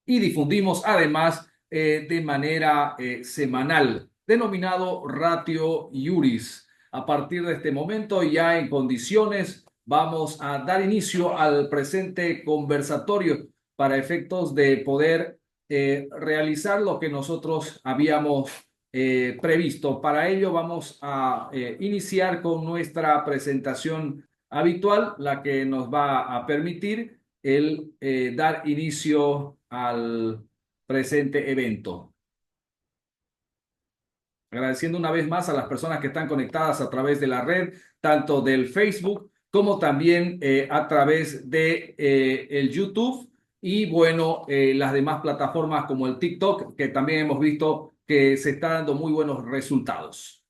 y difundimos además de manera semanal, denominado Ratio Iuris. A partir de este momento, ya en condiciones, vamos a dar inicio al presente conversatorio para efectos de poder realizar lo que nosotros habíamos previsto. Para ello vamos a iniciar con nuestra presentación habitual, la que nos va a permitir el dar inicio al presente evento. Agradeciendo una vez más a las personas que están conectadas a través de la red, tanto del Facebook como también a través de el YouTube y bueno, las demás plataformas como el TikTok, que también hemos visto que se está dando muy buenos resultados.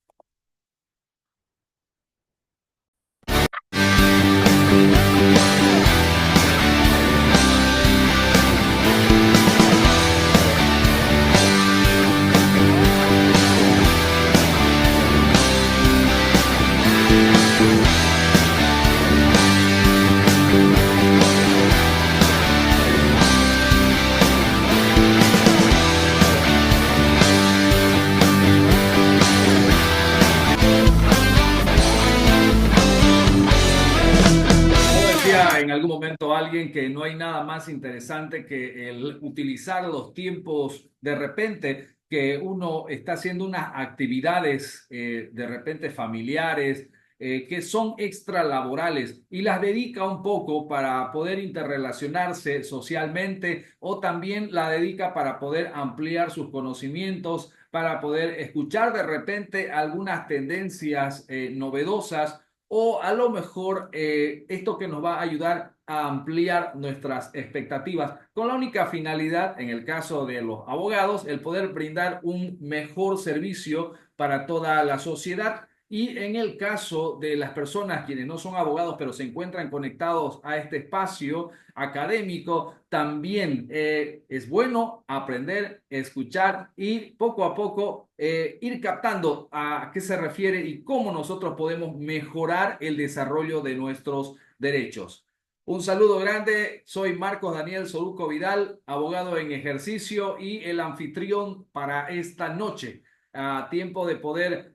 En algún momento alguien que no hay nada más interesante que el utilizar los tiempos de repente que uno está haciendo unas actividades de repente familiares que son extralaborales y las dedica un poco para poder interrelacionarse socialmente o también la dedica para poder ampliar sus conocimientos, para poder escuchar de repente algunas tendencias novedosas o a lo mejor esto que nos va a ayudar a ampliar nuestras expectativas con la única finalidad, en el caso de los abogados, el poder brindar un mejor servicio para toda la sociedad. Y en el caso de las personas quienes no son abogados, pero se encuentran conectados a este espacio académico, también es bueno aprender, escuchar y poco a poco ir captando a qué se refiere y cómo nosotros podemos mejorar el desarrollo de nuestros derechos. Un saludo grande, soy Marcos Daniel Soluco Vidal, abogado en ejercicio y el anfitrión para esta noche. A tiempo de poder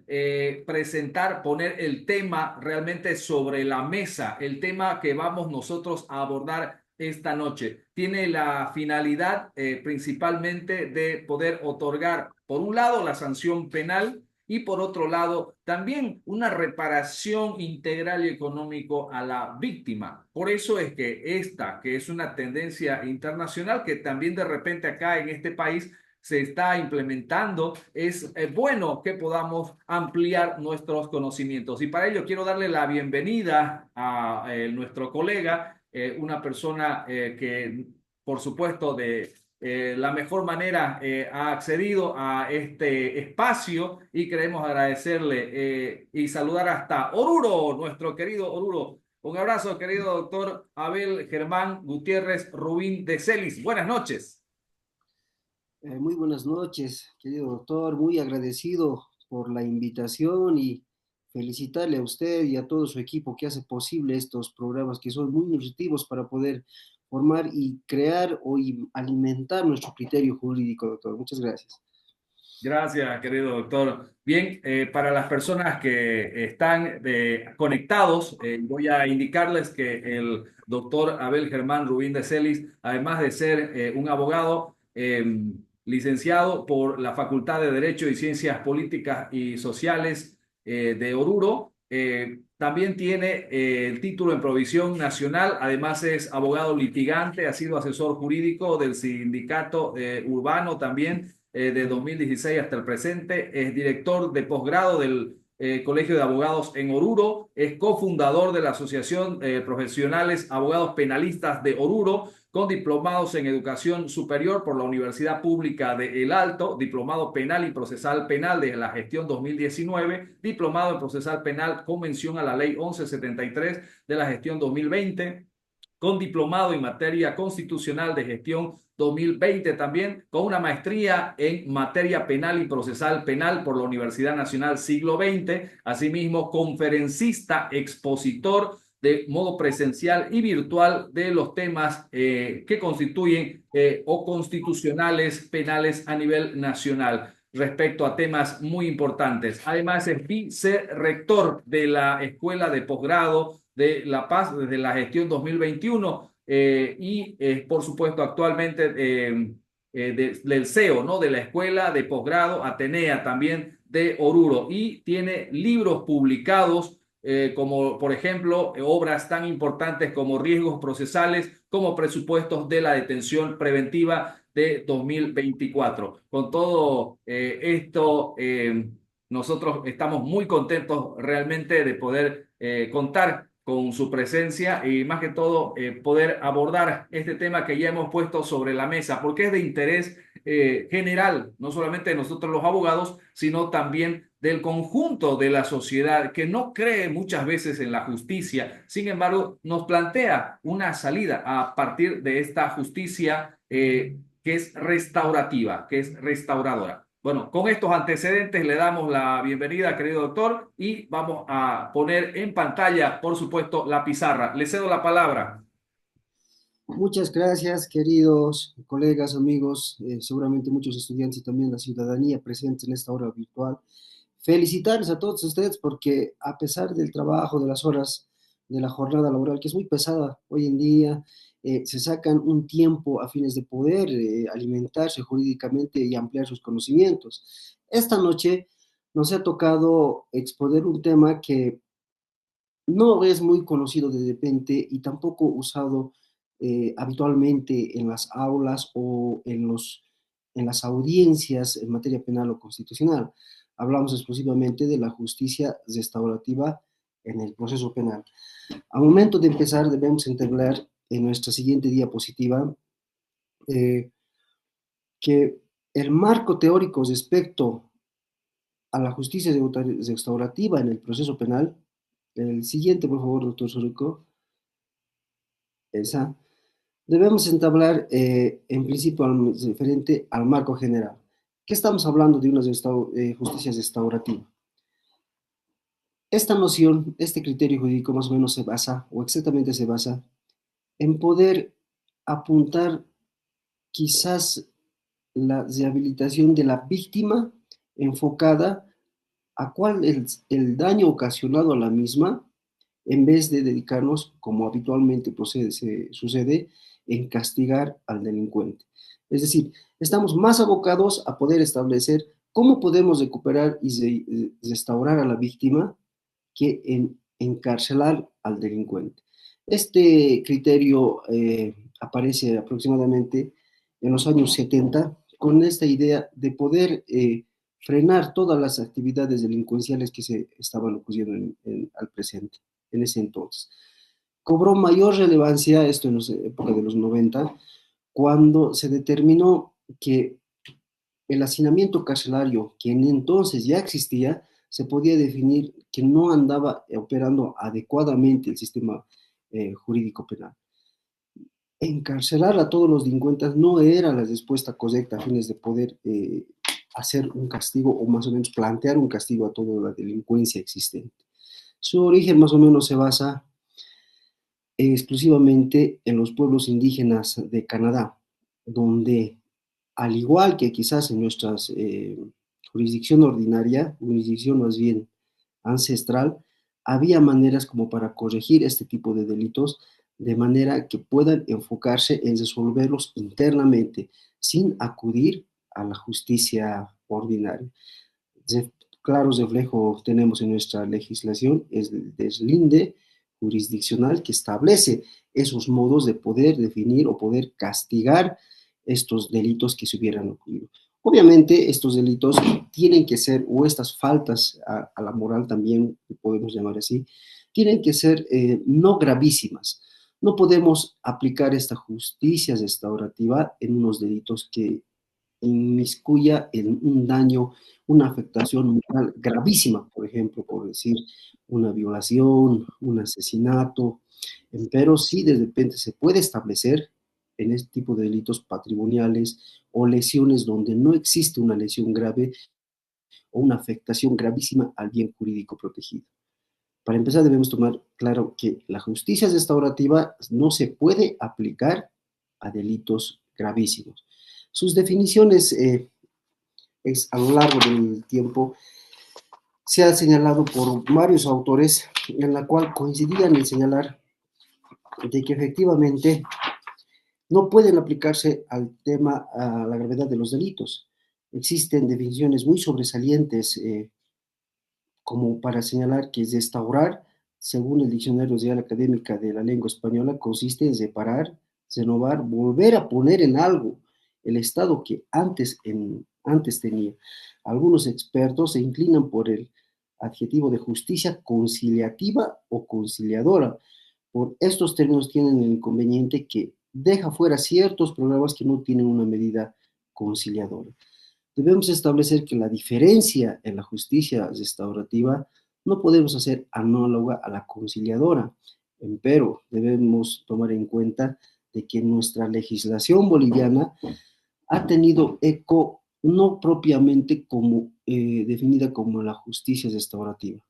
presentar, poner el tema realmente sobre la mesa, el tema que vamos nosotros a abordar esta noche. Tiene la finalidad principalmente de poder otorgar, por un lado, la sanción penal y por otro lado, también una reparación integral y económico a la víctima. Por eso es que esta, que es una tendencia internacional que también de repente acá en este país se está implementando, es bueno que podamos ampliar nuestros conocimientos. Y para ello quiero darle la bienvenida a nuestro colega, una persona que, por supuesto, de la mejor manera ha accedido a este espacio y queremos agradecerle y saludar hasta Oruro, nuestro querido Oruro. Un abrazo, querido doctor Abel Germán Gutiérrez Rubín de Celis. Buenas noches. Muy buenas noches, querido doctor. Muy agradecido por la invitación y felicitarle a usted y a todo su equipo que hace posible estos programas que son muy nutritivos para poder formar y crear o alimentar nuestro criterio jurídico, doctor. Muchas gracias. Gracias, querido doctor. Bien, para las personas que están conectados, voy a indicarles que el doctor Abel Germán Rubín de Celis, además de ser un abogado licenciado por la Facultad de Derecho y Ciencias Políticas y Sociales de Oruro, también tiene el título en provisión nacional, además es abogado litigante, ha sido asesor jurídico del sindicato urbano también de 2016 hasta el presente, es director de posgrado del Colegio de Abogados en Oruro, es cofundador de la Asociación Profesionales Abogados Penalistas de Oruro, con diplomados en educación superior por la Universidad Pública de El Alto, diplomado penal y procesal penal de la gestión 2019, diplomado en procesal penal con mención a la ley 1173 de la gestión 2020, con diplomado en materia constitucional de gestión 2020 también, con una maestría en materia penal y procesal penal por la Universidad Nacional Siglo XX, asimismo conferencista, expositor de modo presencial y virtual de los temas que constituyen o constitucionales penales a nivel nacional respecto a temas muy importantes. Además, es vicerrector de la Escuela de Posgrado de La Paz desde la gestión 2021 y, por supuesto, actualmente del CEO, ¿no? De la Escuela de Posgrado Atenea, también de Oruro, y tiene libros publicados como por ejemplo obras tan importantes como Riesgos Procesales, como Presupuestos de la Detención Preventiva de 2024. Con todo esto, nosotros estamos muy contentos realmente de poder contar con su presencia y más que todo poder abordar este tema que ya hemos puesto sobre la mesa, porque es de interés general, no solamente de nosotros los abogados, sino también del conjunto de la sociedad que no cree muchas veces en la justicia. Sin embargo, nos plantea una salida a partir de esta justicia que es restaurativa, que es restauradora. Bueno, con estos antecedentes le damos la bienvenida, querido doctor, y vamos a poner en pantalla, por supuesto, la pizarra. Le cedo la palabra. Muchas gracias, queridos colegas, amigos, seguramente muchos estudiantes y también la ciudadanía presentes en esta hora virtual. Felicitarles a todos ustedes porque a pesar del trabajo, de las horas de la jornada laboral, que es muy pesada hoy en día, se sacan un tiempo a fines de poder alimentarse jurídicamente y ampliar sus conocimientos. Esta noche nos ha tocado exponer un tema que no es muy conocido de repente y tampoco usado habitualmente en las aulas o en las audiencias en materia penal o constitucional. Hablamos exclusivamente de la justicia restaurativa en el proceso penal. Al momento de empezar, debemos entender en nuestra siguiente diapositiva eh, que el marco teórico respecto a la justicia restaurativa en el proceso penal, el siguiente, por favor, doctor Sorico, esa, debemos entablar en principio referente al marco general. ¿Qué estamos hablando de una justicia restaurativa? Esta noción, este criterio jurídico más o menos se basa, o exactamente se basa, en poder apuntar quizás la rehabilitación de la víctima enfocada a cuál es el daño ocasionado a la misma, en vez de dedicarnos, como habitualmente sucede, en castigar al delincuente. Es decir, estamos más abocados a poder establecer cómo podemos recuperar y restaurar a la víctima que en encarcelar al delincuente. Este criterio aparece aproximadamente en los años 70 con esta idea de poder frenar todas las actividades delincuenciales que se estaban ocurriendo al presente, en ese entonces. Cobró mayor relevancia esto en la época de los 90, cuando se determinó que el hacinamiento carcelario, que en entonces ya existía, se podía definir que no andaba operando adecuadamente el sistema jurídico penal. Encarcelar a todos los delincuentes no era la respuesta correcta a fines de poder hacer un castigo o más o menos plantear un castigo a toda la delincuencia existente. Su origen más o menos se basa exclusivamente en los pueblos indígenas de Canadá, donde al igual que quizás en nuestra jurisdicción ordinaria, jurisdicción más bien ancestral, había maneras como para corregir este tipo de delitos de manera que puedan enfocarse en resolverlos internamente sin acudir a la justicia ordinaria. Claro reflejo tenemos en nuestra legislación es el deslinde jurisdiccional que establece esos modos de poder definir o poder castigar estos delitos que se hubieran ocurrido. Obviamente estos delitos tienen que ser, o estas faltas a la moral también, podemos llamar así, tienen que ser no gravísimas. No podemos aplicar esta justicia restaurativa en unos delitos que inmiscuya en un daño, una afectación moral gravísima, por ejemplo, por decir una violación, un asesinato, pero sí de repente se puede establecer en este tipo de delitos patrimoniales o lesiones donde no existe una lesión grave o una afectación gravísima al bien jurídico protegido. Para empezar, debemos tomar claro que la justicia restaurativa no se puede aplicar a delitos gravísimos. Sus definiciones a lo largo del tiempo se ha señalado por varios autores en la cual coincidían en señalar de que efectivamente no pueden aplicarse al tema, a la gravedad de los delitos. Existen definiciones muy sobresalientes como para señalar que restaurar, según el Diccionario Real Académica de la Lengua Española, consiste en reparar, renovar, volver a poner en algo el estado que antes tenía. Algunos expertos se inclinan por el adjetivo de justicia conciliativa o conciliadora. Por estos términos tienen el inconveniente que deja fuera ciertos programas que no tienen una medida conciliadora. Debemos establecer que la diferencia en la justicia restaurativa no podemos hacer análoga a la conciliadora, pero debemos tomar en cuenta de que nuestra legislación boliviana ha tenido eco no propiamente como definida como la justicia restaurativa.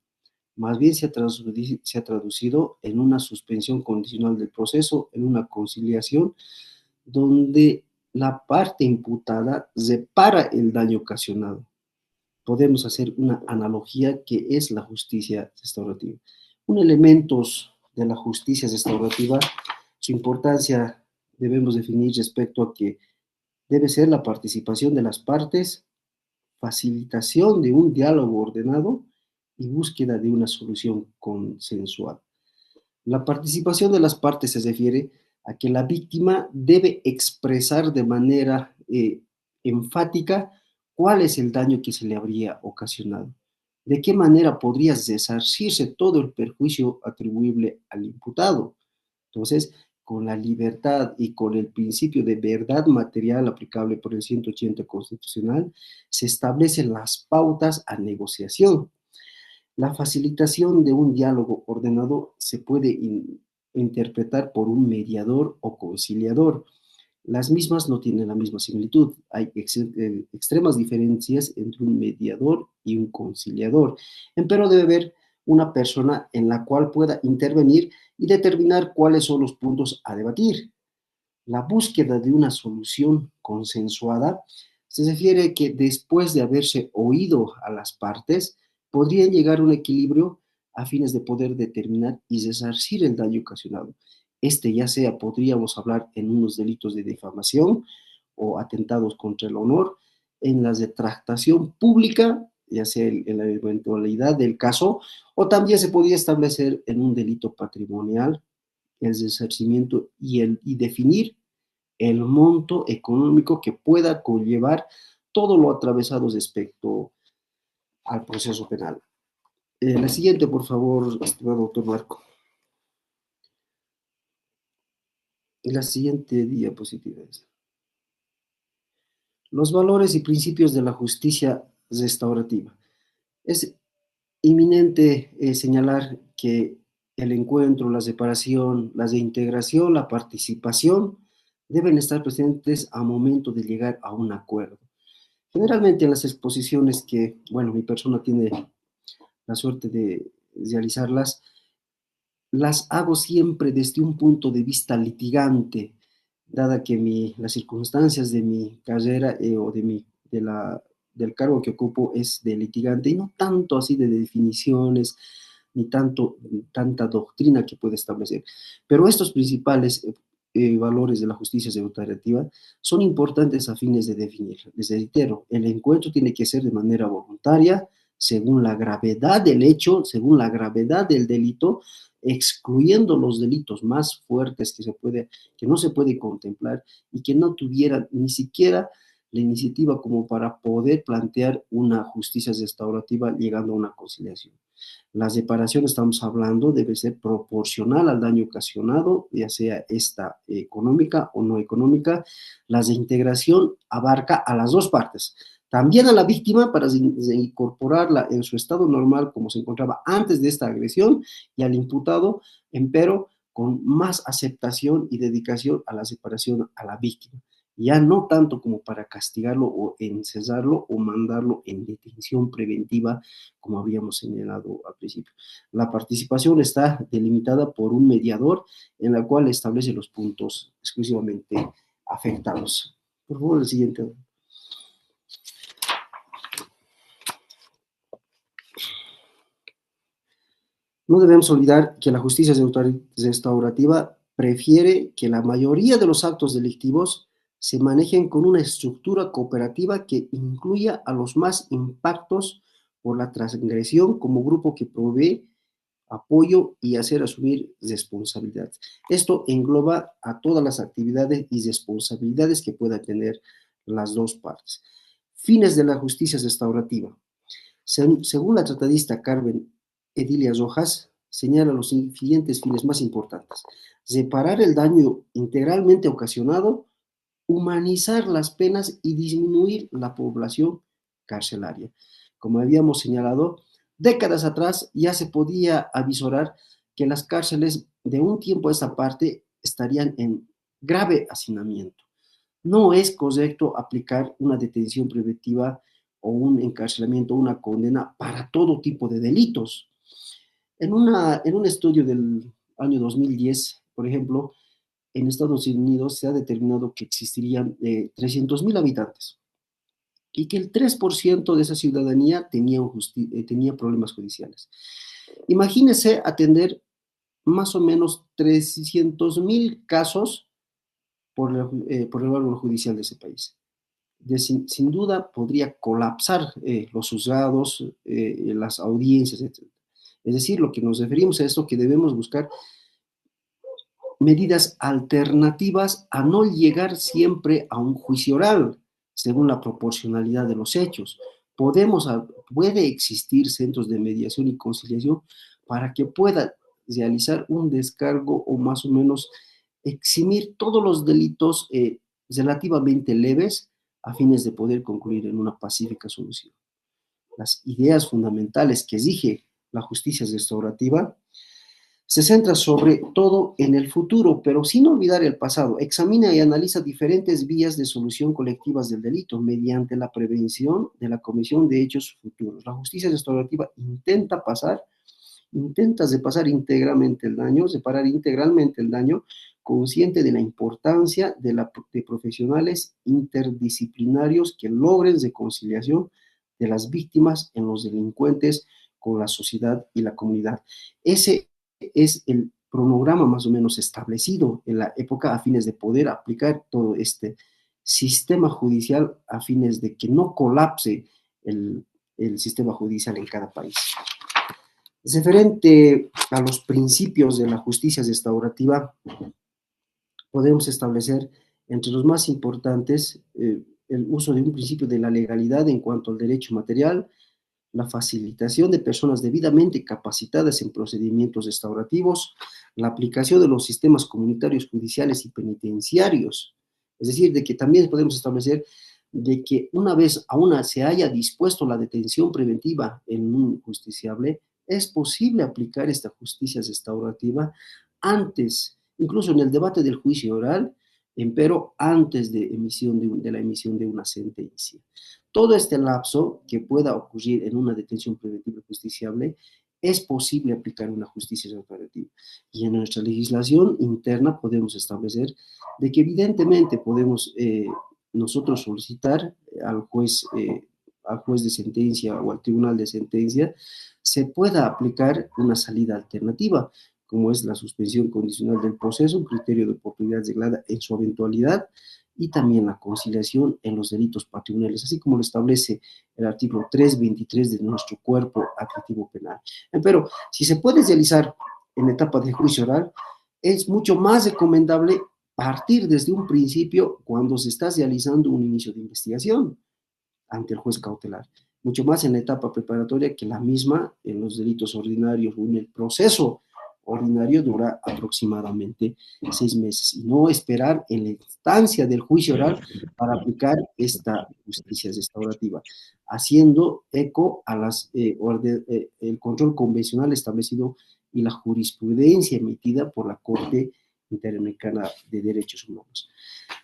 Más bien se ha traducido en una suspensión condicional del proceso, en una conciliación donde la parte imputada repara el daño ocasionado. Podemos hacer una analogía que es la justicia restaurativa. Un elemento de la justicia restaurativa, su importancia debemos definir respecto a que debe ser la participación de las partes, facilitación de un diálogo ordenado y búsqueda de una solución consensual. La participación de las partes se refiere a que la víctima debe expresar de manera enfática cuál es el daño que se le habría ocasionado, de qué manera podría resarcirse todo el perjuicio atribuible al imputado. Entonces, con la libertad y con el principio de verdad material aplicable por el 180 constitucional, se establecen las pautas a negociación. La facilitación de un diálogo ordenado se puede interpretar por un mediador o conciliador. Las mismas no tienen la misma similitud. Hay extremas diferencias entre un mediador y un conciliador. Empero debe haber una persona en la cual pueda intervenir y determinar cuáles son los puntos a debatir. La búsqueda de una solución consensuada se refiere que después de haberse oído a las partes, podrían llegar a un equilibrio a fines de poder determinar y resarcir el daño ocasionado. Este ya sea, podríamos hablar en unos delitos de difamación o atentados contra el honor, en la retractación pública, ya sea en la eventualidad del caso, o también se podría establecer en un delito patrimonial el resarcimiento y definir el monto económico que pueda conllevar todo lo atravesado respecto al proceso penal. La siguiente, por favor, estimado doctor Marco. La siguiente diapositiva es. Los valores y principios de la justicia restaurativa. Es inminente señalar que el encuentro, la separación, la reintegración, la participación deben estar presentes a momento de llegar a un acuerdo. Generalmente en las exposiciones que, bueno, mi persona tiene la suerte de realizarlas, las hago siempre desde un punto de vista litigante, dada que las circunstancias de mi carrera o del cargo que ocupo es de litigante y no tanto así de definiciones ni tanta doctrina que puede establecer. Pero estos principales valores de la justicia restaurativa son importantes a fines de definir. Les reitero, el encuentro tiene que ser de manera voluntaria, según la gravedad del hecho, según la gravedad del delito, excluyendo los delitos más fuertes que no se puede contemplar y que no tuvieran ni siquiera la iniciativa como para poder plantear una justicia restaurativa llegando a una conciliación. La separación, estamos hablando, debe ser proporcional al daño ocasionado, ya sea esta económica o no económica. La reintegración abarca a las dos partes, también a la víctima para incorporarla en su estado normal como se encontraba antes de esta agresión y al imputado, empero con más aceptación y dedicación a la separación a la víctima. ya no tanto como para castigarlo o encerrarlo o mandarlo en detención preventiva, como habíamos señalado al principio. La participación está delimitada por un mediador en la cual establece los puntos exclusivamente afectados. Por favor, el siguiente. No debemos olvidar que la justicia restaurativa prefiere que la mayoría de los actos delictivos se manejen con una estructura cooperativa que incluya a los más impactos por la transgresión como grupo que provee apoyo y hacer asumir responsabilidad. Esto engloba a todas las actividades y responsabilidades que puedan tener las dos partes. Fines de la justicia restaurativa. Según la tratadista Carmen Edilia Rojas, señala los siguientes fines más importantes: reparar el daño integralmente ocasionado, humanizar las penas y disminuir la población carcelaria. Como habíamos señalado, décadas atrás ya se podía avisorar que las cárceles de un tiempo a esta parte estarían en grave hacinamiento. No es correcto aplicar una detención preventiva o un encarcelamiento, una condena para todo tipo de delitos. En un estudio del año 2010, por ejemplo, en Estados Unidos se ha determinado que existirían 300.000 habitantes y que el 3% de esa ciudadanía tenía problemas judiciales. Imagínese atender más o menos 300.000 casos por el órgano judicial de ese país. Sin duda podría colapsar los juzgados, las audiencias, etc. Es decir, lo que nos referimos a esto, que debemos buscar medidas alternativas a no llegar siempre a un juicio oral, según la proporcionalidad de los hechos. Puede existir centros de mediación y conciliación para que pueda realizar un descargo o más o menos eximir todos los delitos relativamente leves a fines de poder concluir en una pacífica solución. Las ideas fundamentales que exige la justicia restaurativa se centra sobre todo en el futuro, pero sin olvidar el pasado. Examina y analiza diferentes vías de solución colectivas del delito mediante la prevención de la comisión de hechos futuros. La justicia restaurativa intenta repasar íntegramente el daño, separar integralmente el daño, consciente de la importancia de profesionales interdisciplinarios que logren reconciliación de las víctimas en los delincuentes con la sociedad y la comunidad. Ese es el cronograma más o menos establecido en la época a fines de poder aplicar todo este sistema judicial a fines de que no colapse el sistema judicial en cada país. Referente a los principios de la justicia restaurativa, podemos establecer entre los más importantes el uso de un principio de la legalidad en cuanto al derecho material, la facilitación de personas debidamente capacitadas en procedimientos restaurativos, la aplicación de los sistemas comunitarios, judiciales y penitenciarios. Es decir, de que también podemos establecer de que una vez aún se haya dispuesto la detención preventiva en un justiciable, es posible aplicar esta justicia restaurativa antes, incluso en el debate del juicio oral, pero antes de la emisión de una sentencia. Todo este lapso que pueda ocurrir en una detención preventiva justiciable es posible aplicar una justicia restaurativa. Y en nuestra legislación interna podemos establecer de que evidentemente podemos nosotros solicitar al juez de sentencia o al tribunal de sentencia se pueda aplicar una salida alternativa, como es la suspensión condicional del proceso, un criterio de oportunidad reglada en su eventualidad, y también la conciliación en los delitos patrimoniales, así como lo establece el artículo 323 de nuestro cuerpo adjetivo penal. Pero si se puede realizar en etapa de juicio oral, es mucho más recomendable partir desde un principio cuando se está realizando un inicio de investigación ante el juez cautelar, mucho más en la etapa preparatoria que la misma en los delitos ordinarios o en el proceso ordinario dura aproximadamente 6 meses y no esperar en la instancia del juicio oral para aplicar esta justicia restaurativa, haciendo eco a el control convencional establecido y la jurisprudencia emitida por la Corte Interamericana de Derechos Humanos.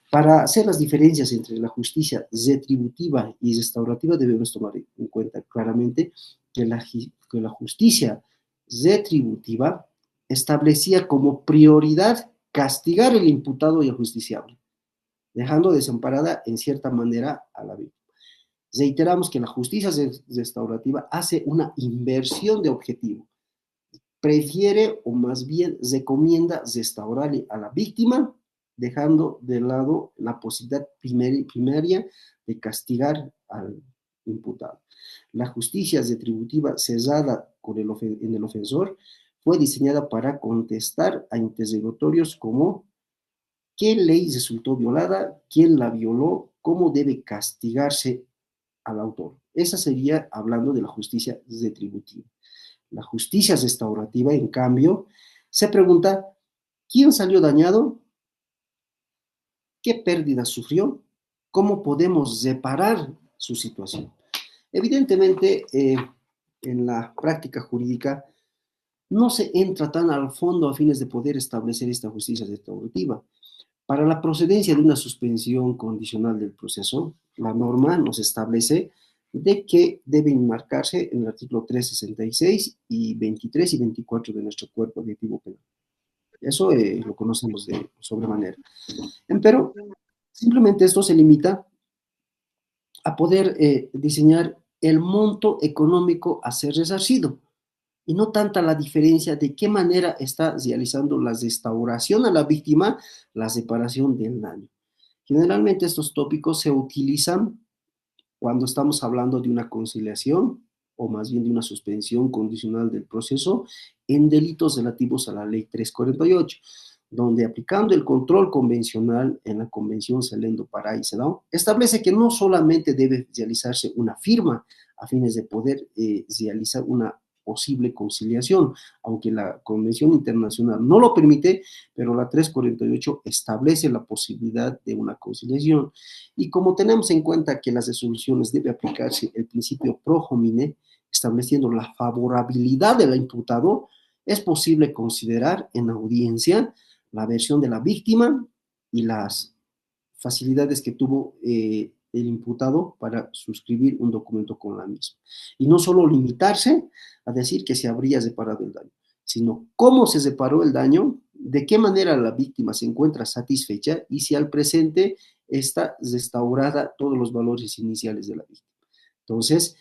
Para hacer las diferencias entre la justicia retributiva y restaurativa debemos tomar en cuenta claramente que la justicia retributiva establecía como prioridad castigar al imputado y al justiciable, dejando desamparada en cierta manera a la víctima. Reiteramos que la justicia restaurativa hace una inversión de objetivo, prefiere o más bien recomienda restaurarle a la víctima, dejando de lado la posibilidad primaria de castigar al imputado. La justicia retributiva cesada en el ofensor fue diseñada para contestar a interrogatorios como qué ley resultó violada, quién la violó, cómo debe castigarse al autor. Esa sería hablando de la justicia retributiva. La justicia restaurativa, en cambio, se pregunta, ¿quién salió dañado? ¿Qué pérdidas sufrió? ¿Cómo podemos reparar su situación? Evidentemente, en la práctica jurídica no se entra tan al fondo a fines de poder establecer esta justicia restaurativa. Para la procedencia de una suspensión condicional del proceso, la norma nos establece de que deben marcarse en el artículo 366 y 23 y 24 de nuestro cuerpo adjetivo penal. Eso lo conocemos de sobremanera. Pero simplemente esto se limita a poder diseñar el monto económico a ser resarcido y no tanta la diferencia de qué manera está realizando la restauración a la víctima, la separación del daño. Generalmente estos tópicos se utilizan cuando estamos hablando de una conciliación o más bien de una suspensión condicional del proceso en delitos relativos a la ley 348, donde aplicando el control convencional en la Convención Salendo Pará y Sedao, establece que no solamente debe realizarse una firma a fines de poder realizar una posible conciliación, aunque la Convención Internacional no lo permite, pero la 348 establece la posibilidad de una conciliación. Y como tenemos en cuenta que las resoluciones debe aplicarse el principio pro homine, estableciendo la favorabilidad del imputado, es posible considerar en audiencia la versión de la víctima y las facilidades que tuvo el imputado para suscribir un documento con la misma. Y no solo limitarse a decir que se habría separado el daño, sino cómo se separó el daño, de qué manera la víctima se encuentra satisfecha y si al presente está restaurada todos los valores iniciales de la víctima. Entonces,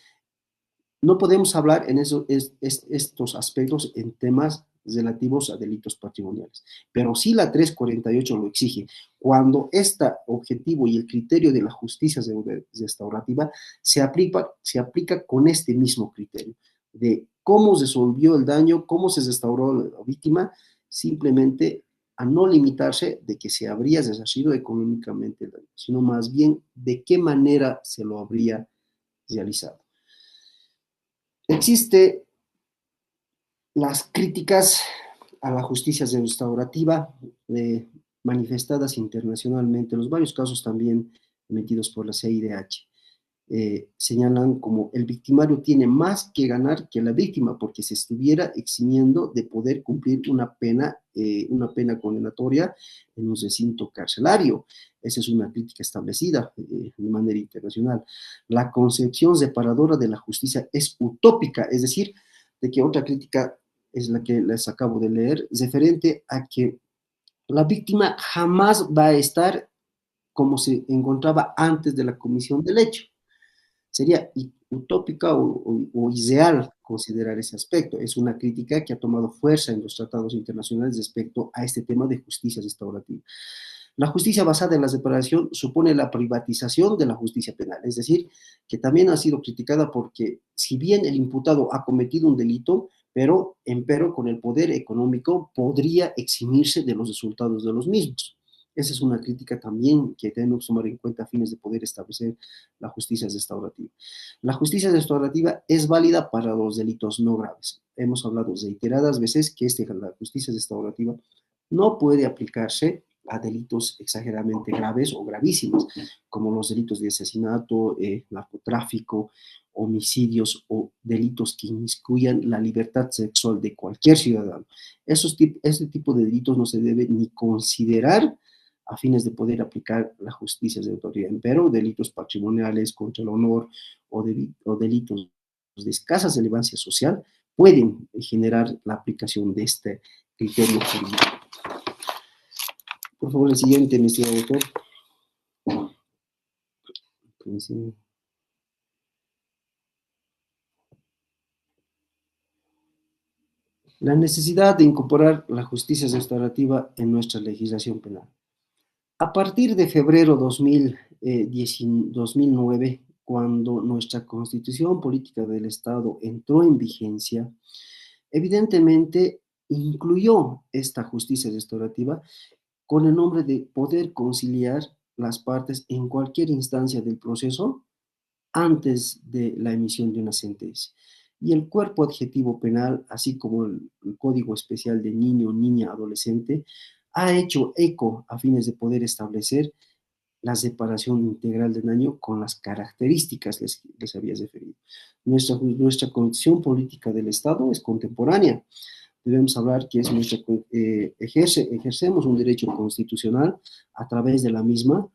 no podemos hablar en estos aspectos en temas relativos a delitos patrimoniales, pero sí la 348 lo exige. Cuando este objetivo y el criterio de la justicia restaurativa se aplica con este mismo criterio de cómo resolvió el daño, cómo se restauró la víctima, simplemente a no limitarse de que se habría resarcido económicamente el daño, sino más bien de qué manera se lo habría realizado. Existe las críticas a la justicia restaurativa manifestadas internacionalmente, los varios casos también emitidos por la CIDH, señalan como el victimario tiene más que ganar que la víctima porque se estuviera eximiendo de poder cumplir una pena condenatoria en un recinto carcelario. Esa es una crítica establecida de manera internacional. La concepción separadora de la justicia es utópica, es decir, de que otra crítica es la que les acabo de leer, referente a que la víctima jamás va a estar como se encontraba antes de la comisión del hecho. Sería utópica o ideal considerar ese aspecto. Es una crítica que ha tomado fuerza en los tratados internacionales respecto a este tema de justicia restaurativa. La justicia basada en la separación supone la privatización de la justicia penal, es decir, que también ha sido criticada porque si bien el imputado ha cometido un delito, empero con el poder económico podría eximirse de los resultados de los mismos. Esa es una crítica también que tenemos que tomar en cuenta a fines de poder establecer la justicia restaurativa. La justicia restaurativa es válida para los delitos no graves. Hemos hablado reiteradas veces que la justicia restaurativa no puede aplicarse a delitos exageradamente graves o gravísimos, como los delitos de asesinato, narcotráfico, homicidios o delitos que inmiscuyan la libertad sexual de cualquier ciudadano. Este tipo de delitos no se debe ni considerar a fines de poder aplicar la justicia de autoridad. Pero delitos patrimoniales contra el honor o delitos de escasa relevancia social pueden generar la aplicación de este criterio jurídico. Por favor, el siguiente, mi estimado doctor. La necesidad de incorporar la justicia restaurativa en nuestra legislación penal. A partir de febrero 2009, cuando nuestra Constitución Política del Estado entró en vigencia, evidentemente incluyó esta justicia restaurativa con el nombre de poder conciliar las partes en cualquier instancia del proceso antes de la emisión de una sentencia. Y el cuerpo adjetivo penal, así como el Código Especial de Niño, Niña, Adolescente, ha hecho eco a fines de poder establecer la separación integral del daño con las características les había referido. Nuestra condición política del Estado es contemporánea. Debemos hablar que es ejercemos un derecho constitucional a través de la misma,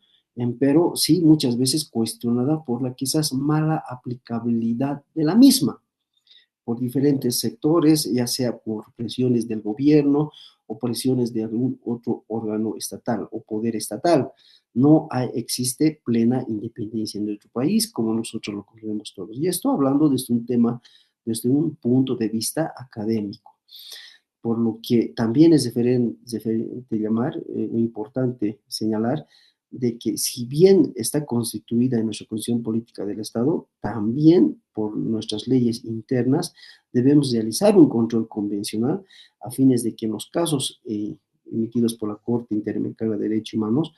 pero sí muchas veces cuestionada por la quizás mala aplicabilidad de la misma por diferentes sectores, ya sea por presiones del gobierno o presiones de algún otro órgano estatal o poder estatal. No existe plena independencia en nuestro país como nosotros lo conocemos todos. Y esto hablando desde un tema, desde un punto de vista académico. Por lo que también es diferente llamar, importante señalar, de que si bien está constituida en nuestra Constitución Política del Estado, también por nuestras leyes internas debemos realizar un control convencional a fines de que en los casos emitidos por la Corte Interamericana de Derechos Humanos,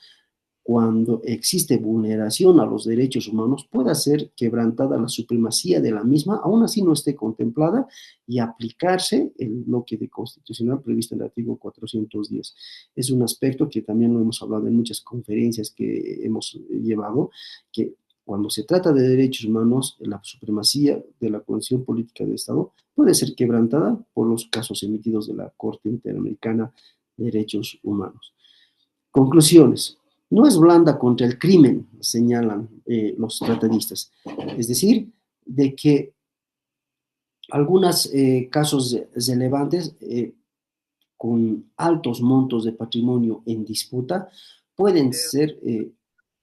cuando existe vulneración a los derechos humanos, pueda ser quebrantada la supremacía de la misma, aún así no esté contemplada, y aplicarse el bloque de constitucional previsto en el artículo 410. Es un aspecto que también lo hemos hablado en muchas conferencias que hemos llevado, que cuando se trata de derechos humanos, la supremacía de la Constitución Política de Estado puede ser quebrantada por los casos emitidos de la Corte Interamericana de Derechos Humanos. Conclusiones. No es blanda contra el crimen, señalan los tratadistas. Es decir, de que algunos casos relevantes con altos montos de patrimonio en disputa pueden ser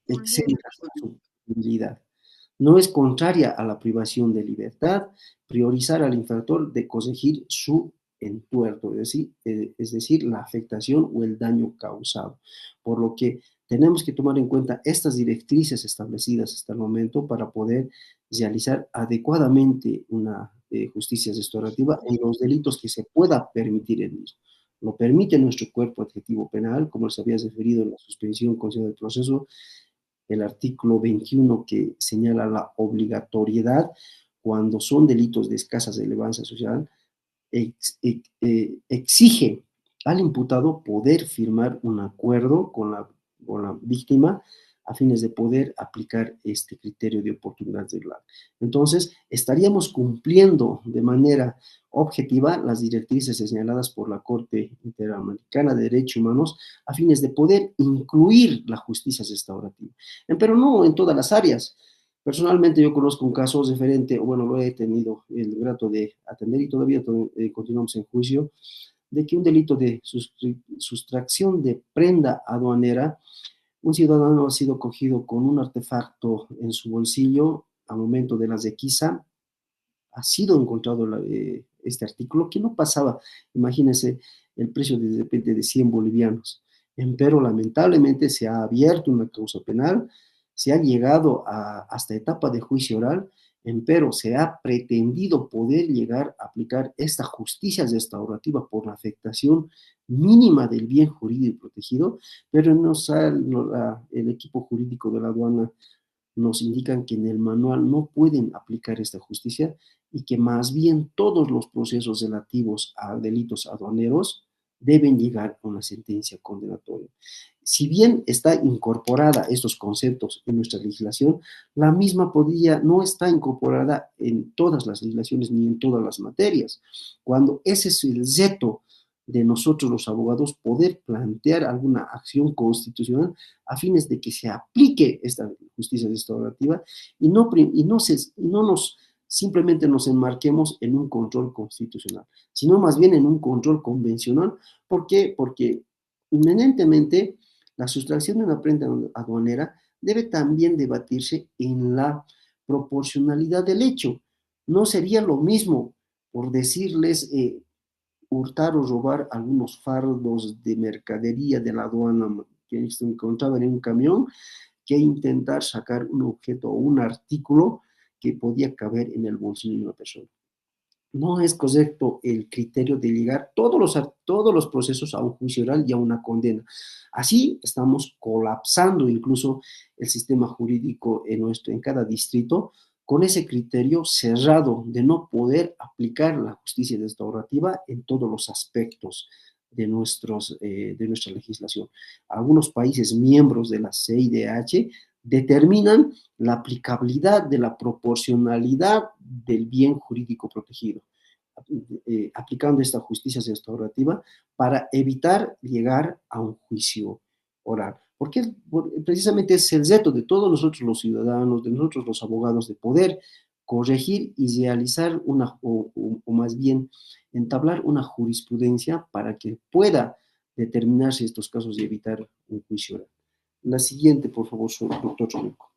exentas de su punibilidad. No es contraria a la privación de libertad priorizar al infractor de corregir su entuerto, es decir, la afectación o el daño causado. Por lo que tenemos que tomar en cuenta estas directrices establecidas hasta el momento para poder realizar adecuadamente una justicia restaurativa en los delitos que se pueda permitir el mismo. Lo permite nuestro cuerpo adjetivo penal, como les había referido en la suspensión consejo del proceso, el artículo 21 que señala la obligatoriedad cuando son delitos de escasa relevancia social, exige al imputado poder firmar un acuerdo con la víctima a fines de poder aplicar este criterio de oportunidad regular. Entonces, estaríamos cumpliendo de manera objetiva las directrices señaladas por la Corte Interamericana de Derechos Humanos a fines de poder incluir la justicia restaurativa, pero no en todas las áreas. Personalmente yo conozco un caso diferente, o bueno, lo he tenido el grato de atender y todavía continuamos en juicio, de que un delito de sustracción de prenda aduanera, un ciudadano ha sido cogido con un artefacto en su bolsillo al momento de la requisa, ha sido encontrado este artículo que no pasaba, imagínense, el precio de repente de 100 bolivianos. Pero lamentablemente se ha abierto una causa penal, se ha llegado hasta etapa de juicio oral, pero se ha pretendido poder llegar a aplicar esta justicia restaurativa por la afectación mínima del bien jurídico protegido, pero el equipo jurídico de la aduana nos indican que en el manual no pueden aplicar esta justicia y que más bien todos los procesos relativos a delitos aduaneros deben llegar a una sentencia condenatoria. Si bien está incorporada estos conceptos en nuestra legislación, la misma no está incorporada en todas las legislaciones ni en todas las materias. Cuando ese es el reto de nosotros los abogados poder plantear alguna acción constitucional a fines de que se aplique esta justicia restaurativa y no nos simplemente nos enmarquemos en un control constitucional, sino más bien en un control convencional. ¿Por qué? Porque inminentemente la sustracción de una prenda aduanera debe también debatirse en la proporcionalidad del hecho. No sería lo mismo, por decirles, hurtar o robar algunos fardos de mercadería de la aduana que se encontraban en un camión, que intentar sacar un objeto o un artículo que podía caber en el bolsillo de una persona. No es correcto el criterio de llegar todos los procesos a un juicio oral y a una condena. Así estamos colapsando incluso el sistema jurídico en cada distrito con ese criterio cerrado de no poder aplicar la justicia restaurativa en todos los aspectos de nuestra legislación. Algunos países miembros de la CIDH determinan la aplicabilidad de la proporcionalidad del bien jurídico protegido, aplicando esta justicia restaurativa para evitar llegar a un juicio oral. Porque precisamente es el reto de todos nosotros los ciudadanos, de nosotros los abogados, de poder corregir y realizar o más bien entablar una jurisprudencia para que pueda determinarse estos casos y evitar un juicio oral. La siguiente, por favor, doctor Chonico.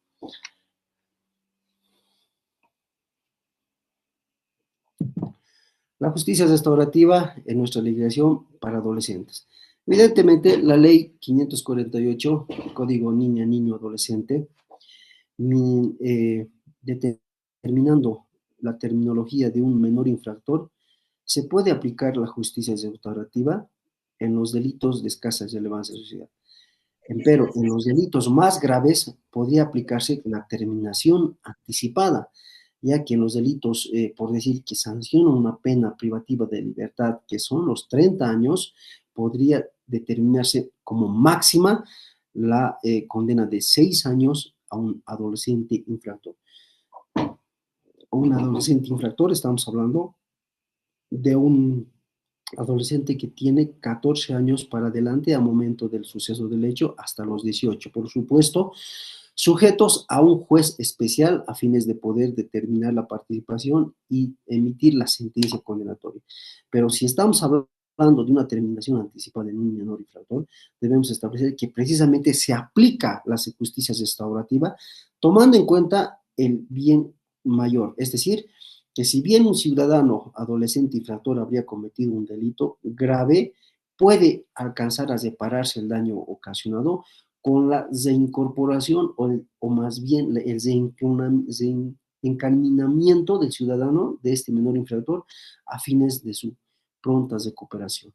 La justicia restaurativa en nuestra legislación para adolescentes. Evidentemente, la ley 548, Código Niña, Niño, Adolescente, determinando la terminología de un menor infractor, se puede aplicar la justicia restaurativa en los delitos de escasa relevancia social. Pero en los delitos más graves podría aplicarse la terminación anticipada, ya que en los delitos, por decir que sancionan una pena privativa de libertad, que son los 30 años, podría determinarse como máxima la condena de 6 años a un adolescente infractor. Un adolescente infractor, estamos hablando de un adolescente que tiene 14 años para adelante a momento del suceso del hecho hasta los 18, por supuesto, sujetos a un juez especial a fines de poder determinar la participación y emitir la sentencia condenatoria. Pero si estamos hablando de una terminación anticipada en un menor infractor, debemos establecer que precisamente se aplica la justicia restaurativa tomando en cuenta el bien mayor, es decir, que si bien un ciudadano adolescente infractor habría cometido un delito grave, puede alcanzar a repararse el daño ocasionado con la reincorporación o más bien el reencaminamiento del ciudadano, de este menor infractor, a fines de su pronta recuperación.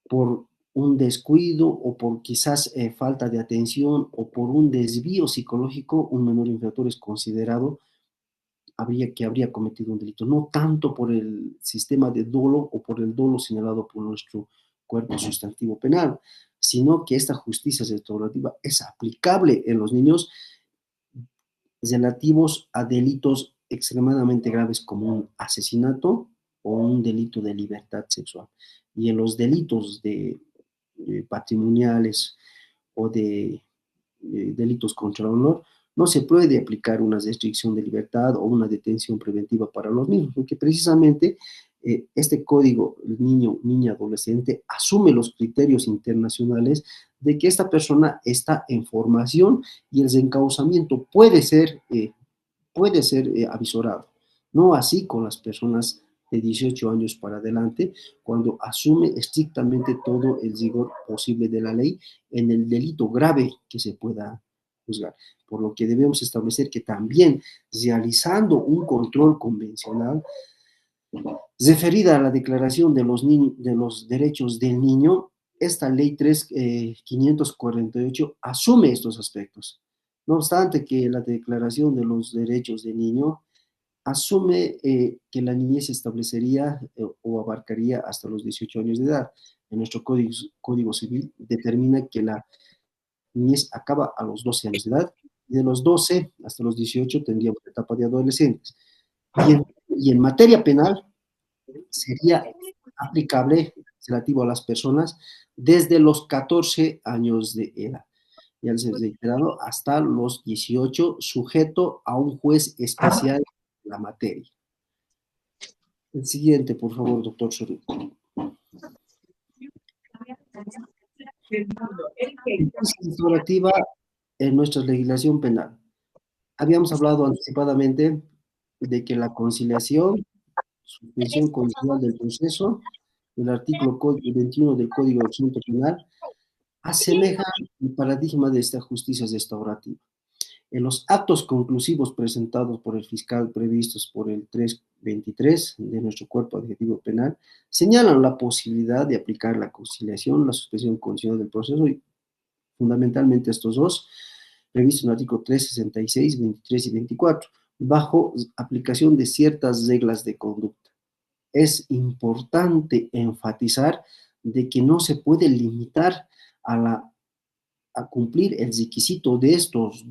Por un descuido o por quizás falta de atención o por un desvío psicológico, un menor infractor es considerado que habría cometido un delito, no tanto por el sistema de dolo o por el dolo señalado por nuestro cuerpo sustantivo penal, sino que esta justicia restaurativa es aplicable en los niños relativos a delitos extremadamente graves como un asesinato o un delito de libertad sexual. Y en los delitos de patrimoniales o de delitos contra el honor, no se puede aplicar una restricción de libertad o una detención preventiva para los niños, porque precisamente este código niño, niña, adolescente asume los criterios internacionales de que esta persona está en formación y el reencauzamiento puede ser avisorado. No así con las personas de 18 años para adelante, cuando asume estrictamente todo el rigor posible de la ley en el delito grave que se pueda juzgar. Por lo que debemos establecer que también realizando un control convencional referida a la Declaración de los Derechos del Niño, esta ley 548 asume estos aspectos. No obstante que la Declaración de los Derechos del Niño asume que la niñez se establecería o abarcaría hasta los 18 años de edad. En nuestro código Civil determina que la niñez acaba a los 12 años de edad y de los 12 hasta los 18 tendríamos la etapa de adolescentes. Y en materia penal sería aplicable relativo a las personas desde los 14 años de edad. Ya les he reiterado, hasta los 18, sujeto a un juez especial en la materia. El siguiente, por favor, doctor Soruco. Justicia restaurativa en nuestra legislación penal. Habíamos hablado anticipadamente de que la conciliación, suspensión condicional del proceso, el artículo 21 del Código de Procedimiento Penal, asemeja el paradigma de esta justicia restaurativa. En los actos conclusivos presentados por el fiscal previstos por el 323 de nuestro cuerpo adjetivo penal, señalan la posibilidad de aplicar la conciliación, la suspensión condicional del proceso y fundamentalmente estos dos, previstos en el artículo 366, 23 y 24, bajo aplicación de ciertas reglas de conducta. Es importante enfatizar de que no se puede limitar a cumplir el requisito de estas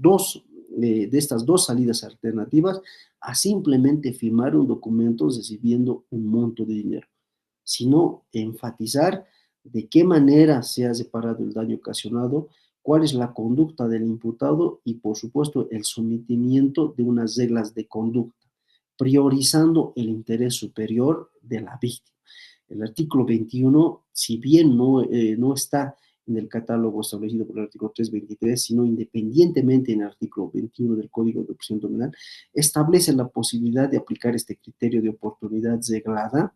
dos salidas alternativas a simplemente firmar un documento recibiendo un monto de dinero, sino enfatizar de qué manera se ha separado el daño ocasionado, cuál es la conducta del imputado y, por supuesto, el sometimiento de unas reglas de conducta, priorizando el interés superior de la víctima. El artículo 21, si bien no está en el catálogo establecido por el artículo 323, sino independientemente en el artículo 21 del Código de Procedimiento Penal, establece la posibilidad de aplicar este criterio de oportunidad reglada,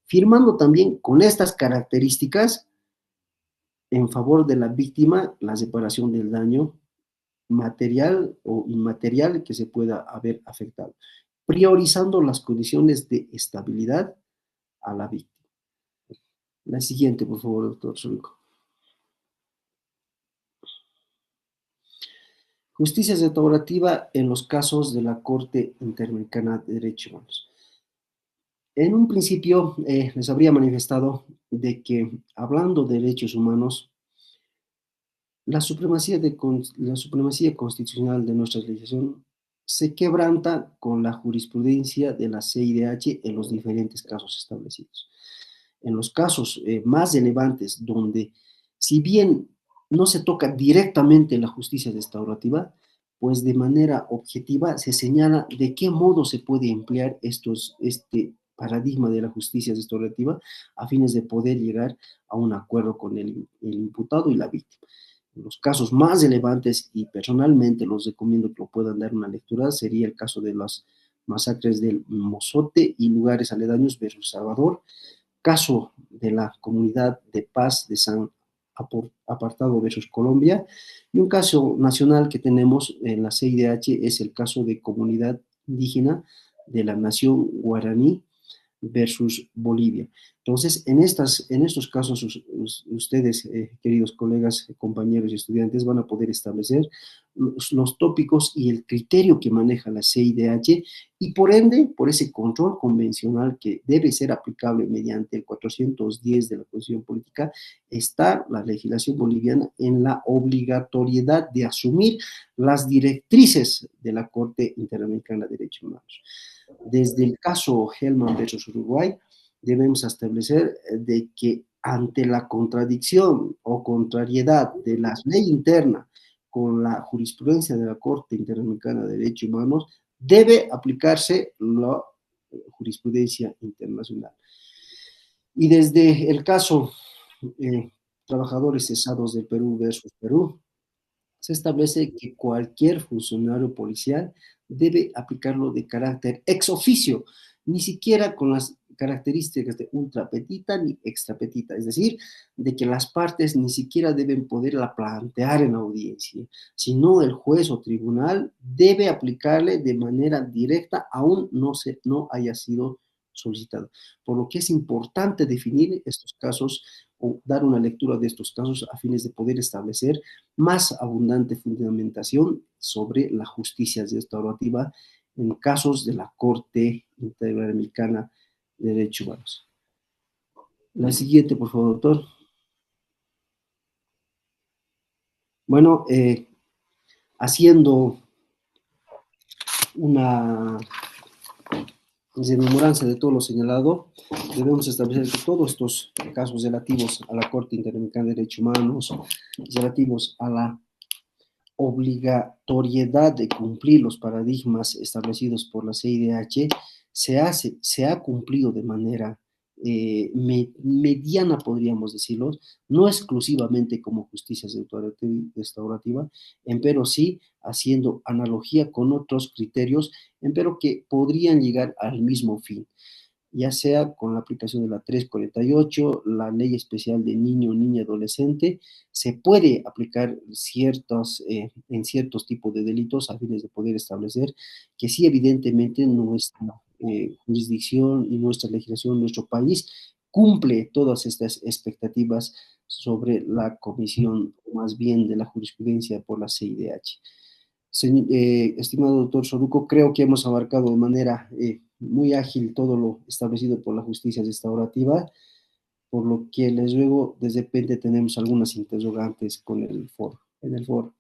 firmando también con estas características en favor de la víctima la separación del daño material o inmaterial que se pueda haber afectado, priorizando las condiciones de estabilidad a la víctima. La siguiente, por favor, doctor Zurico. Justicia restaurativa en los casos de la Corte Interamericana de Derechos Humanos. En un principio les habría manifestado de que, hablando de derechos humanos, la supremacía constitucional de nuestra legislación se quebranta con la jurisprudencia de la CIDH en los diferentes casos establecidos. En los casos más relevantes, donde si bien no se toca directamente la justicia restaurativa, pues de manera objetiva se señala de qué modo se puede emplear este paradigma de la justicia restaurativa a fines de poder llegar a un acuerdo con el imputado y la víctima. Los casos más relevantes, y personalmente los recomiendo que lo puedan dar una lectura, sería el caso de las masacres del Mozote y lugares aledaños versus Salvador, caso de la comunidad de paz de San Apartado versus Colombia, y un caso nacional que tenemos en la CIDH es el caso de comunidad indígena de la nación guaraní versus Bolivia. Entonces, en estos casos, ustedes, queridos colegas, compañeros y estudiantes, van a poder establecer los tópicos y el criterio que maneja la CIDH y por ende, por ese control convencional que debe ser aplicable mediante el 410 de la Constitución Política, está la legislación boliviana en la obligatoriedad de asumir las directrices de la Corte Interamericana de Derechos Humanos. Desde el caso Hellman versus Uruguay, debemos establecer de que ante la contradicción o contrariedad de la ley interna con la jurisprudencia de la Corte Interamericana de Derechos Humanos, debe aplicarse la jurisprudencia internacional. Y desde el caso trabajadores cesados del Perú versus Perú, se establece que cualquier funcionario policial debe aplicarlo de carácter ex oficio, ni siquiera con las características de ultra petita ni extra petita, es decir, de que las partes ni siquiera deben poderla plantear en audiencia, sino el juez o tribunal debe aplicarle de manera directa, aún no haya sido solicitado. Por lo que es importante definir estos casos o dar una lectura de estos casos a fines de poder establecer más abundante fundamentación sobre la justicia restaurativa en casos de la Corte Interamericana de Derechos Humanos. La siguiente, por favor, doctor. Bueno, haciendo una rememoranza de todo lo señalado, debemos establecer que todos estos casos relativos a la Corte Interamericana de Derechos Humanos, relativos a la obligatoriedad de cumplir los paradigmas establecidos por la CIDH se ha cumplido de manera mediana, podríamos decirlo, no exclusivamente como justicia restaurativa, pero sí haciendo analogía con otros criterios, pero que podrían llegar al mismo fin, ya sea con la aplicación de la 348, la ley especial de niño, niña, adolescente, se puede aplicar en ciertos tipos de delitos a fines de poder establecer que sí, evidentemente, nuestra jurisdicción y nuestra legislación, nuestro país, cumple todas estas expectativas sobre la comisión, o más bien de la jurisprudencia por la CIDH. Estimado doctor Soruco, creo que hemos abarcado de manera muy ágil todo lo establecido por la justicia restaurativa, por lo que les ruego, desde repente tenemos algunas interrogantes con el foro, en el foro.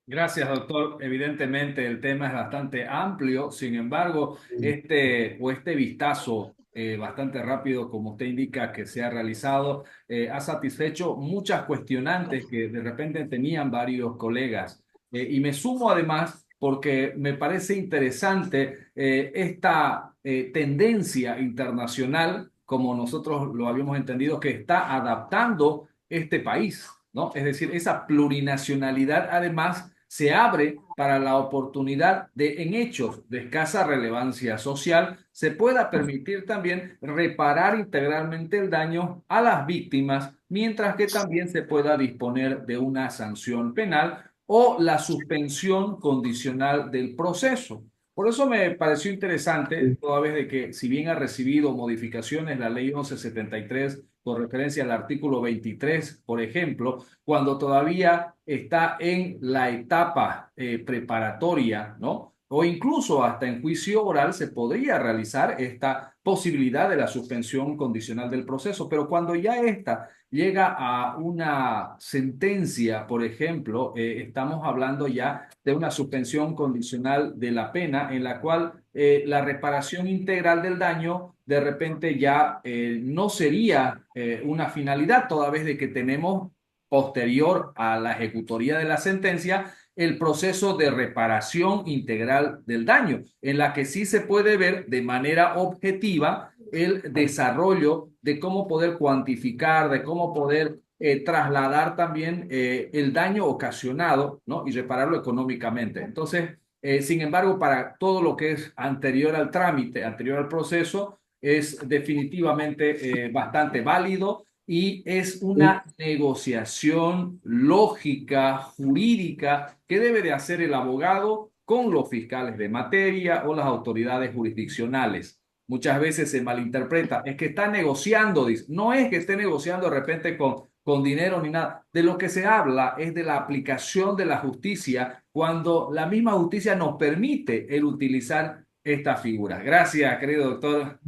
Gracias, doctor. Evidentemente el tema es bastante amplio, sin embargo, este vistazo bastante rápido, como usted indica, que se ha realizado, ha satisfecho muchas cuestionantes que de repente tenían varios colegas. Y me sumo además porque me parece interesante esta tendencia internacional, como nosotros lo habíamos entendido, que está adaptando este país, ¿no? Es decir, esa plurinacionalidad además se abre para la oportunidad de, en hechos de escasa relevancia social, se pueda permitir también reparar integralmente el daño a las víctimas, mientras que también se pueda disponer de una sanción penal o la suspensión condicional del proceso. Por eso me pareció interesante, toda vez de que si bien ha recibido modificaciones la ley 1173 con referencia al artículo 23, por ejemplo, cuando todavía está en la etapa preparatoria, ¿no? O incluso hasta en juicio oral se podría realizar esta posibilidad de la suspensión condicional del proceso, pero cuando ya esta llega a una sentencia, por ejemplo, estamos hablando ya de una suspensión condicional de la pena en la cual la reparación integral del daño de repente ya no sería una finalidad, toda vez de que tenemos posterior a la ejecutoría de la sentencia, el proceso de reparación integral del daño, en la que sí se puede ver de manera objetiva el desarrollo de cómo poder cuantificar, de cómo poder trasladar también el daño ocasionado, ¿no? Y repararlo económicamente. Entonces, sin embargo, para todo lo que es anterior al trámite, anterior al proceso, es definitivamente bastante válido y es una negociación lógica, jurídica, que debe de hacer el abogado con los fiscales de materia o las autoridades jurisdiccionales. Muchas veces se malinterpreta, es que está negociando, dice. No es que esté negociando de repente con dinero ni nada. De lo que se habla es de la aplicación de la justicia cuando la misma justicia nos permite el utilizar esta figura. Gracias, querido doctor.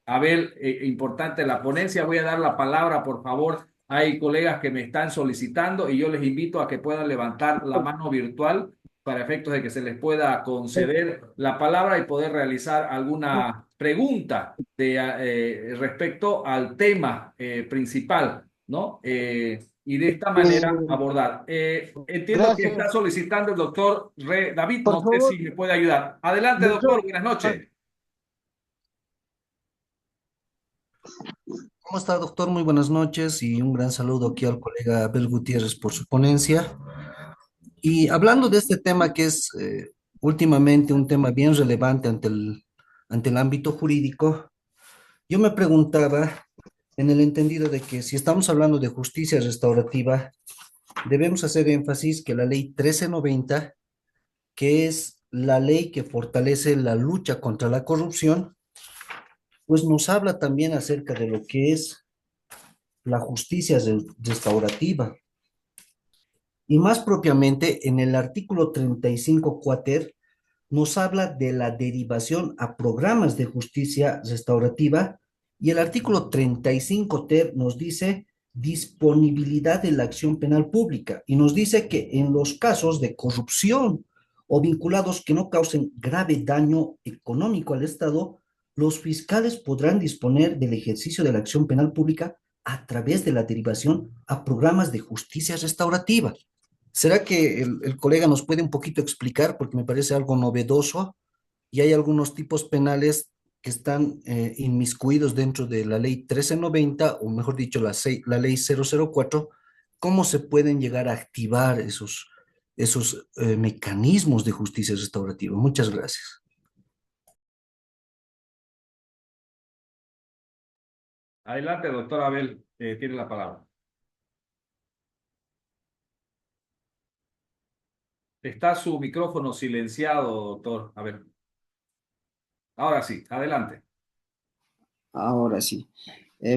Abel, importante la ponencia. Voy a dar la palabra, por favor. Hay colegas que me están solicitando y yo les invito a que puedan levantar la mano virtual para efectos de que se les pueda conceder la palabra y poder realizar alguna pregunta respecto al tema principal, ¿no? Y de esta manera abordar. Entiendo que está Gracias. solicitando el doctor David, Por no sé si favor, me puede ayudar. Adelante, doctor, doctor, buenas noches. ¿cómo está, doctor? Muy buenas noches y un gran saludo aquí al colega Abel Gutiérrez por su ponencia. Y hablando de este tema que es últimamente un tema bien relevante ante el ámbito jurídico, yo me preguntaba en el entendido de que si estamos hablando de justicia restaurativa, debemos hacer énfasis que la ley 1390, que es la ley que fortalece la lucha contra la corrupción, pues nos habla también acerca de lo que es la justicia restaurativa. Y más propiamente, en el artículo 35 cuater, nos habla de la derivación a programas de justicia restaurativa y el artículo 35 ter nos dice disponibilidad de la acción penal pública y nos dice que en los casos de corrupción o vinculados que no causen grave daño económico al Estado, los fiscales podrán disponer del ejercicio de la acción penal pública a través de la derivación a programas de justicia restaurativa. ¿Será que el colega nos puede un poquito explicar? Porque me parece algo novedoso y hay algunos tipos penales que están inmiscuidos dentro de la ley 1390, o mejor dicho, la ley 004. ¿Cómo se pueden llegar a activar esos mecanismos de justicia restaurativa? Muchas gracias. Adelante, doctor Abel, tiene la palabra. Está su micrófono silenciado, doctor. A ver. Ahora sí, adelante. Ahora sí.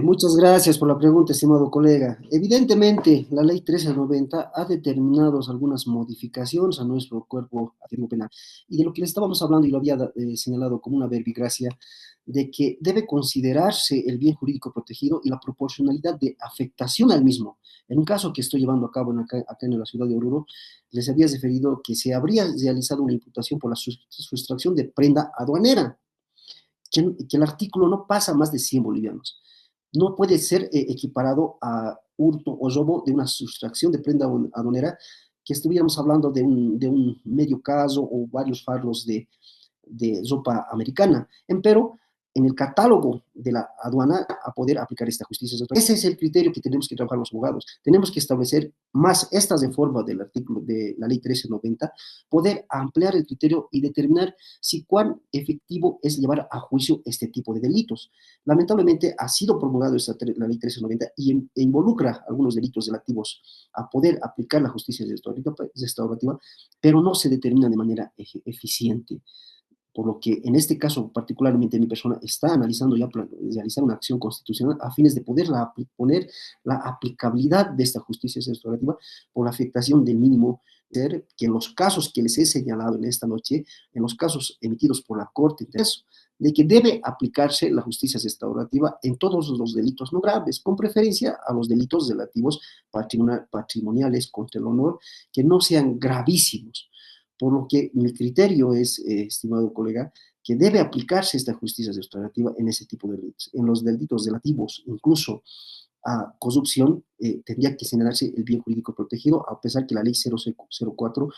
Muchas gracias por la pregunta, estimado colega. Evidentemente, la ley 1390 ha determinado algunas modificaciones a nuestro cuerpo adjetivo penal. Y de lo que le estábamos hablando, y lo había señalado como una verbigracia, de que debe considerarse el bien jurídico protegido y la proporcionalidad de afectación al mismo. En un caso que estoy llevando a cabo acá en la ciudad de Oruro, les había referido que se habría realizado una imputación por la sustracción de prenda aduanera, que el artículo no pasa más de 100 bolivianos. No puede ser equiparado a hurto o robo de una sustracción de prenda aduanera, que estuviéramos hablando de un medio caso o varios fardos de ropa americana. Empero, en el catálogo de la aduana a poder aplicar esta justicia. Ese es el criterio que tenemos que trabajar los abogados. Tenemos que establecer más estas reformas del artículo de la ley 1390, poder ampliar el criterio y determinar si cuán efectivo es llevar a juicio este tipo de delitos. Lamentablemente ha sido promulgada la ley 1390 e involucra algunos delitos relativos a poder aplicar la justicia restaurativa, pero no se determina de manera eficiente, por lo que en este caso particularmente mi persona está analizando ya realizar una acción constitucional a fines de poder poner la aplicabilidad de esta justicia restaurativa por la afectación del mínimo, que en los casos que les he señalado en esta noche, en los casos emitidos por la Corte, de que debe aplicarse la justicia restaurativa en todos los delitos no graves, con preferencia a los delitos relativos patrimoniales contra el honor, que no sean gravísimos. Por lo que mi criterio es, estimado colega, que debe aplicarse esta justicia restaurativa en ese tipo de delitos. En los delitos relativos, incluso a corrupción, tendría que señalarse el bien jurídico protegido, a pesar que la ley 004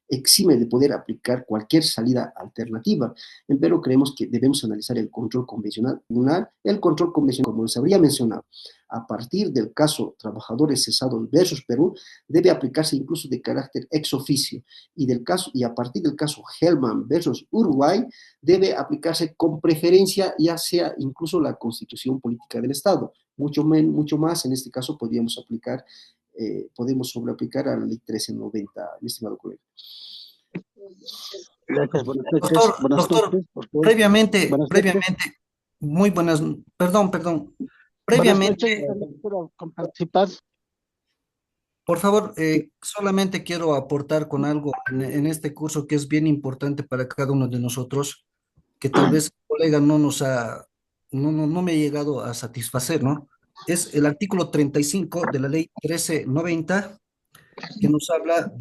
exime de poder aplicar cualquier salida alternativa. Pero creemos que debemos analizar el control convencional. El control convencional, como les habría mencionado, a partir del caso Trabajadores Cesados versus Perú, debe aplicarse incluso de carácter ex oficio, y a partir del caso Hellman versus Uruguay, debe aplicarse con preferencia, ya sea incluso la Constitución Política del Estado. Mucho más en este caso podemos sobreaplicar a la ley 1390, mi estimado colega. Gracias, buenas noches. Buenas Doctor, noches, por favor. previamente, Buenas noches. muy buenas, perdón, Buenas noches, previamente, quiero participar. por favor, solamente quiero aportar con algo en este curso que es bien importante para cada uno de nosotros, que tal vez el colega no me ha llegado a satisfacer, ¿no? Es el artículo 35 de la ley 1390, que nos habla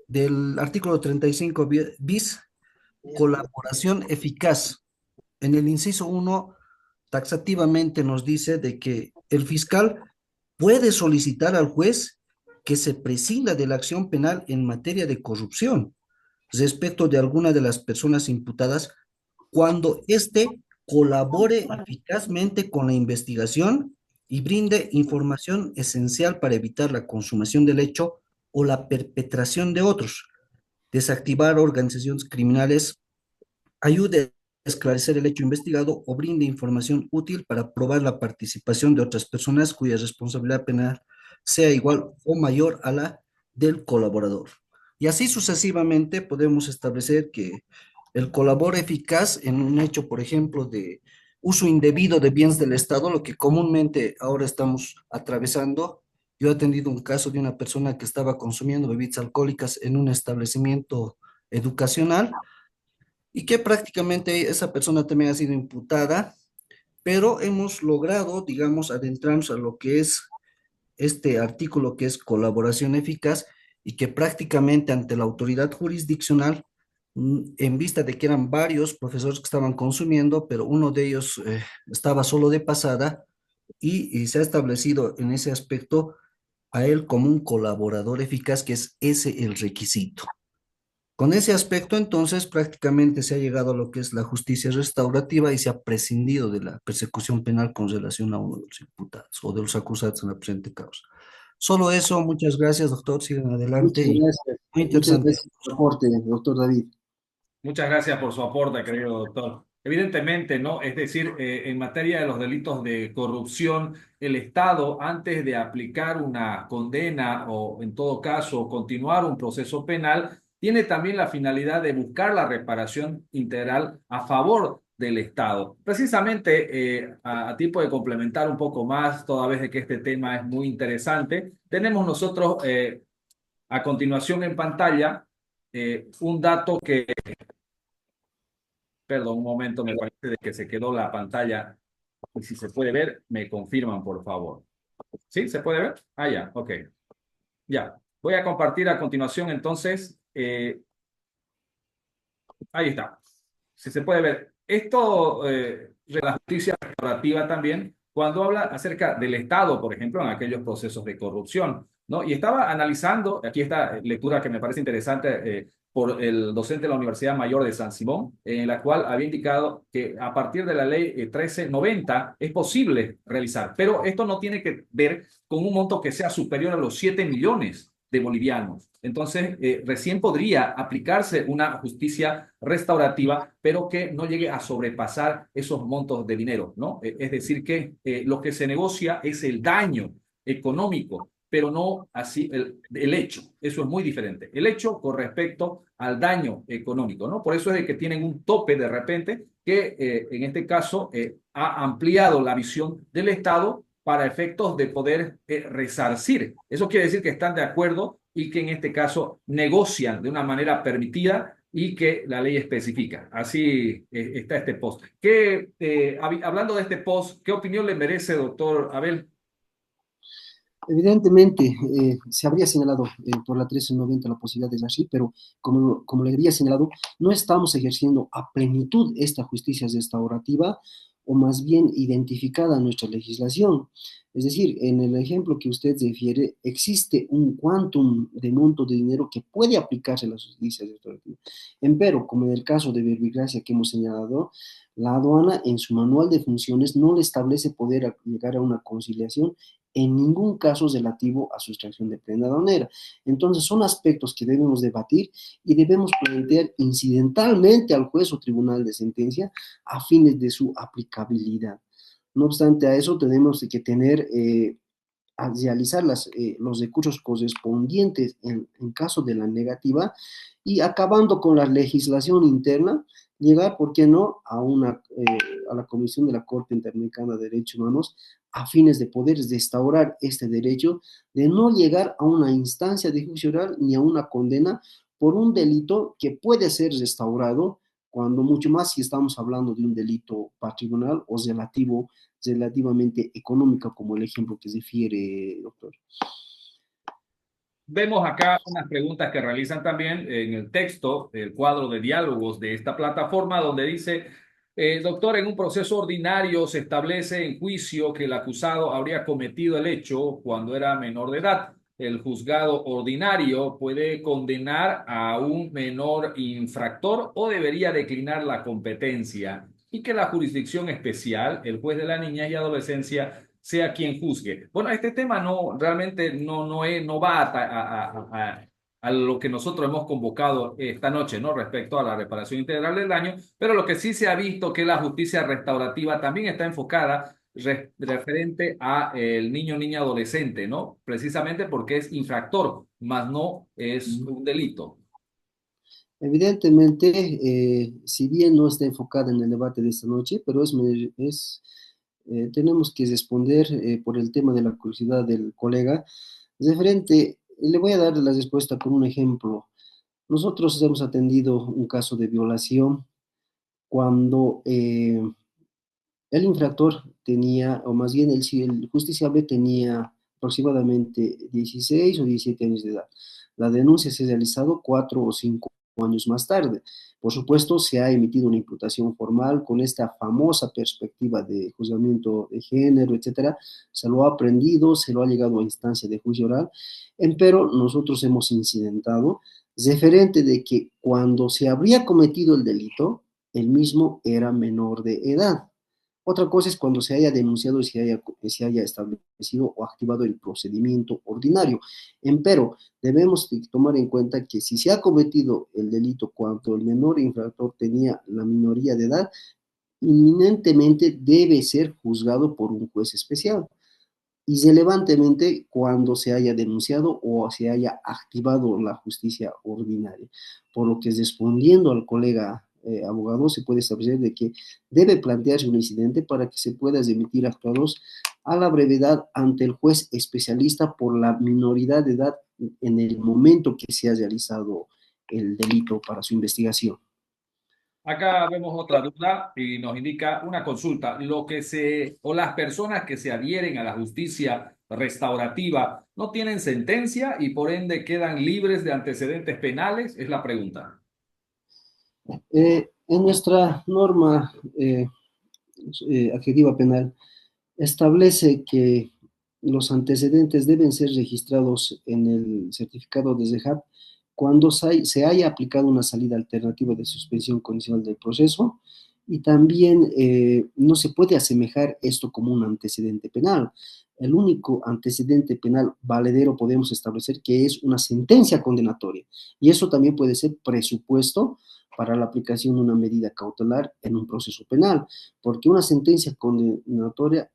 del artículo 35 bis, colaboración eficaz. En el inciso uno, taxativamente nos dice de que el fiscal puede solicitar al juez que se prescinda de la acción penal en materia de corrupción respecto de alguna de las personas imputadas cuando éste colabore eficazmente con la investigación y brinde información esencial para evitar la consumación del hecho o la perpetración de otros, desactivar organizaciones criminales, ayude a esclarecer el hecho investigado o brinde información útil para probar la participación de otras personas cuya responsabilidad penal sea igual o mayor a la del colaborador. Y así sucesivamente podemos establecer que el colabor eficaz en un hecho, por ejemplo, de uso indebido de bienes del Estado, lo que comúnmente ahora estamos atravesando. Yo he atendido un caso de una persona que estaba consumiendo bebidas alcohólicas en un establecimiento educacional y que prácticamente esa persona también ha sido imputada, pero hemos logrado, digamos, adentrarnos a lo que es este artículo que es colaboración eficaz y que prácticamente ante la autoridad jurisdiccional, en vista de que eran varios profesores que estaban consumiendo, pero uno de ellos estaba solo de pasada y se ha establecido en ese aspecto a él como un colaborador eficaz, que es ese el requisito. Con ese aspecto, entonces, prácticamente se ha llegado a lo que es la justicia restaurativa y se ha prescindido de la persecución penal con relación a uno de los imputados o de los acusados en la presente causa. Solo eso, muchas gracias, doctor. Sigan adelante Muchas y gracias. muy Muchas interesante. gracias por su aporte, doctor David. Muchas gracias por su aporte, querido doctor. Evidentemente, ¿no? Es decir, en materia de los delitos de corrupción, el Estado, antes de aplicar una condena o, en todo caso, continuar un proceso penal, tiene también la finalidad de buscar la reparación integral a favor del Estado. Precisamente, a tipo de complementar un poco más, toda vez de que este tema es muy interesante, tenemos nosotros a continuación en pantalla un dato que perdón, un momento, me parece de que se quedó la pantalla. Y si se puede ver, me confirman, por favor. ¿Sí? ¿Se puede ver? Ah, ya, ok. Ya. Voy a compartir a continuación, entonces. Ahí está. Si se puede ver. Esto de la justicia restaurativa también, cuando habla acerca del Estado, por ejemplo, en aquellos procesos de corrupción, ¿no? Y estaba analizando, aquí esta lectura que me parece interesante por el docente de la Universidad Mayor de San Simón, en la cual había indicado que a partir de la ley 1390 es posible realizar, pero esto no tiene que ver con un monto que sea superior a los 7 millones de bolivianos. Entonces, recién podría aplicarse una justicia restaurativa, pero que no llegue a sobrepasar esos montos de dinero, ¿no? Es decir, que lo que se negocia es el daño económico, pero no así el hecho. Eso es muy diferente. El hecho con respecto al daño económico, ¿no? Por eso es de que tienen un tope de repente que en este caso ha ampliado la visión del Estado para efectos de poder resarcir. Eso quiere decir que están de acuerdo y que en este caso negocian de una manera permitida y que la ley especifica. Así está este post. Hablando de este post, ¿qué opinión le merece, doctor Abel? Evidentemente, se habría señalado por la 1390 la posibilidad de así, pero como le había señalado, no estamos ejerciendo a plenitud esta justicia restaurativa o más bien identificada en nuestra legislación. Es decir, en el ejemplo que usted refiere, existe un quantum de monto de dinero que puede aplicarse a la justicia restaurativa. Empero, como en el caso de verbigracia que hemos señalado, la aduana en su manual de funciones no le establece poder llegar a una conciliación en ningún caso relativo a su extracción de prenda aduanera. Entonces, son aspectos que debemos debatir y debemos plantear incidentalmente al juez o tribunal de sentencia a fines de su aplicabilidad. No obstante a eso, tenemos que tener, a realizar los recursos correspondientes en caso de la negativa y acabando con la legislación interna, llegar, ¿por qué no?, a la Comisión de la Corte Interamericana de Derechos Humanos a fines de poder restaurar este derecho, de no llegar a una instancia de juicio oral ni a una condena por un delito que puede ser restaurado, cuando mucho más si estamos hablando de un delito patrimonial o relativamente económico, como el ejemplo que se refiere, doctor. Vemos acá unas preguntas que realizan también en el texto, el cuadro de diálogos de esta plataforma, donde dice, doctor, en un proceso ordinario se establece en juicio que el acusado habría cometido el hecho cuando era menor de edad. El juzgado ordinario puede condenar a un menor infractor o debería declinar la competencia y que la jurisdicción especial, el juez de la niñez y adolescencia, sea quien juzgue. Bueno, este tema no realmente no va a lo que nosotros hemos convocado esta noche, ¿no? Respecto a la reparación integral del daño, pero lo que sí se ha visto que la justicia restaurativa también está enfocada referente a el niño, niña, adolescente, ¿no? Precisamente porque es infractor, más no es un delito. Evidentemente, si bien no está enfocada en el debate de esta noche, pero tenemos que responder por el tema de la curiosidad del colega. Referente, le voy a dar la respuesta con un ejemplo. Nosotros hemos atendido un caso de violación cuando el infractor tenía, o más bien el justiciable tenía aproximadamente 16 o 17 años de edad. la denuncia se ha realizado 4 o 5 años más tarde. Por supuesto, se ha emitido una imputación formal con esta famosa perspectiva de juzgamiento de género, etcétera. Se lo ha aprendido, se lo ha llegado a instancia de juicio oral, empero nosotros hemos incidentado referente de que cuando se habría cometido el delito, el mismo era menor de edad. Otra cosa es cuando se haya denunciado y se haya establecido o activado el procedimiento ordinario. Empero, debemos tomar en cuenta que si se ha cometido el delito cuando el menor infractor tenía la minoría de edad, inminentemente debe ser juzgado por un juez especial. Irrelevantemente cuando se haya denunciado o se haya activado la justicia ordinaria. Por lo que respondiendo al colega abogado, se puede establecer de que debe plantearse un incidente para que se pueda emitir actuados a la brevedad ante el juez especialista por la minoridad de edad en el momento que se ha realizado el delito para su investigación. Acá vemos otra duda y nos indica una consulta. O las personas que se adhieren a la justicia restaurativa no tienen sentencia y por ende quedan libres de antecedentes penales, es la pregunta. En nuestra norma adjetiva penal establece que los antecedentes deben ser registrados en el certificado de ZEJAP cuando se haya aplicado una salida alternativa de suspensión condicional del proceso y también no se puede asemejar esto como un antecedente penal. El único antecedente penal valedero podemos establecer que es una sentencia condenatoria y eso también puede ser presupuesto para la aplicación de una medida cautelar en un proceso penal, porque una sentencia condenatoria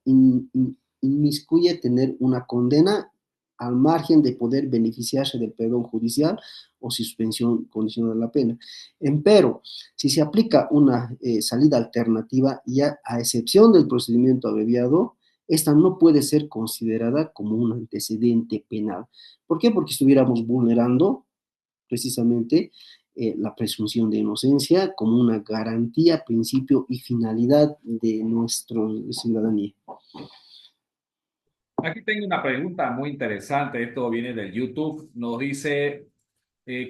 inmiscuye tener una condena al margen de poder beneficiarse del perdón judicial o suspensión condicional de la pena. Empero, si se aplica una salida alternativa, ya a excepción del procedimiento abreviado, esta no puede ser considerada como un antecedente penal. ¿Por qué? Porque estuviéramos vulnerando precisamente la presunción de inocencia como una garantía, principio y finalidad de nuestra ciudadanía. Aquí tengo una pregunta muy interesante. Esto viene del YouTube. Nos dice,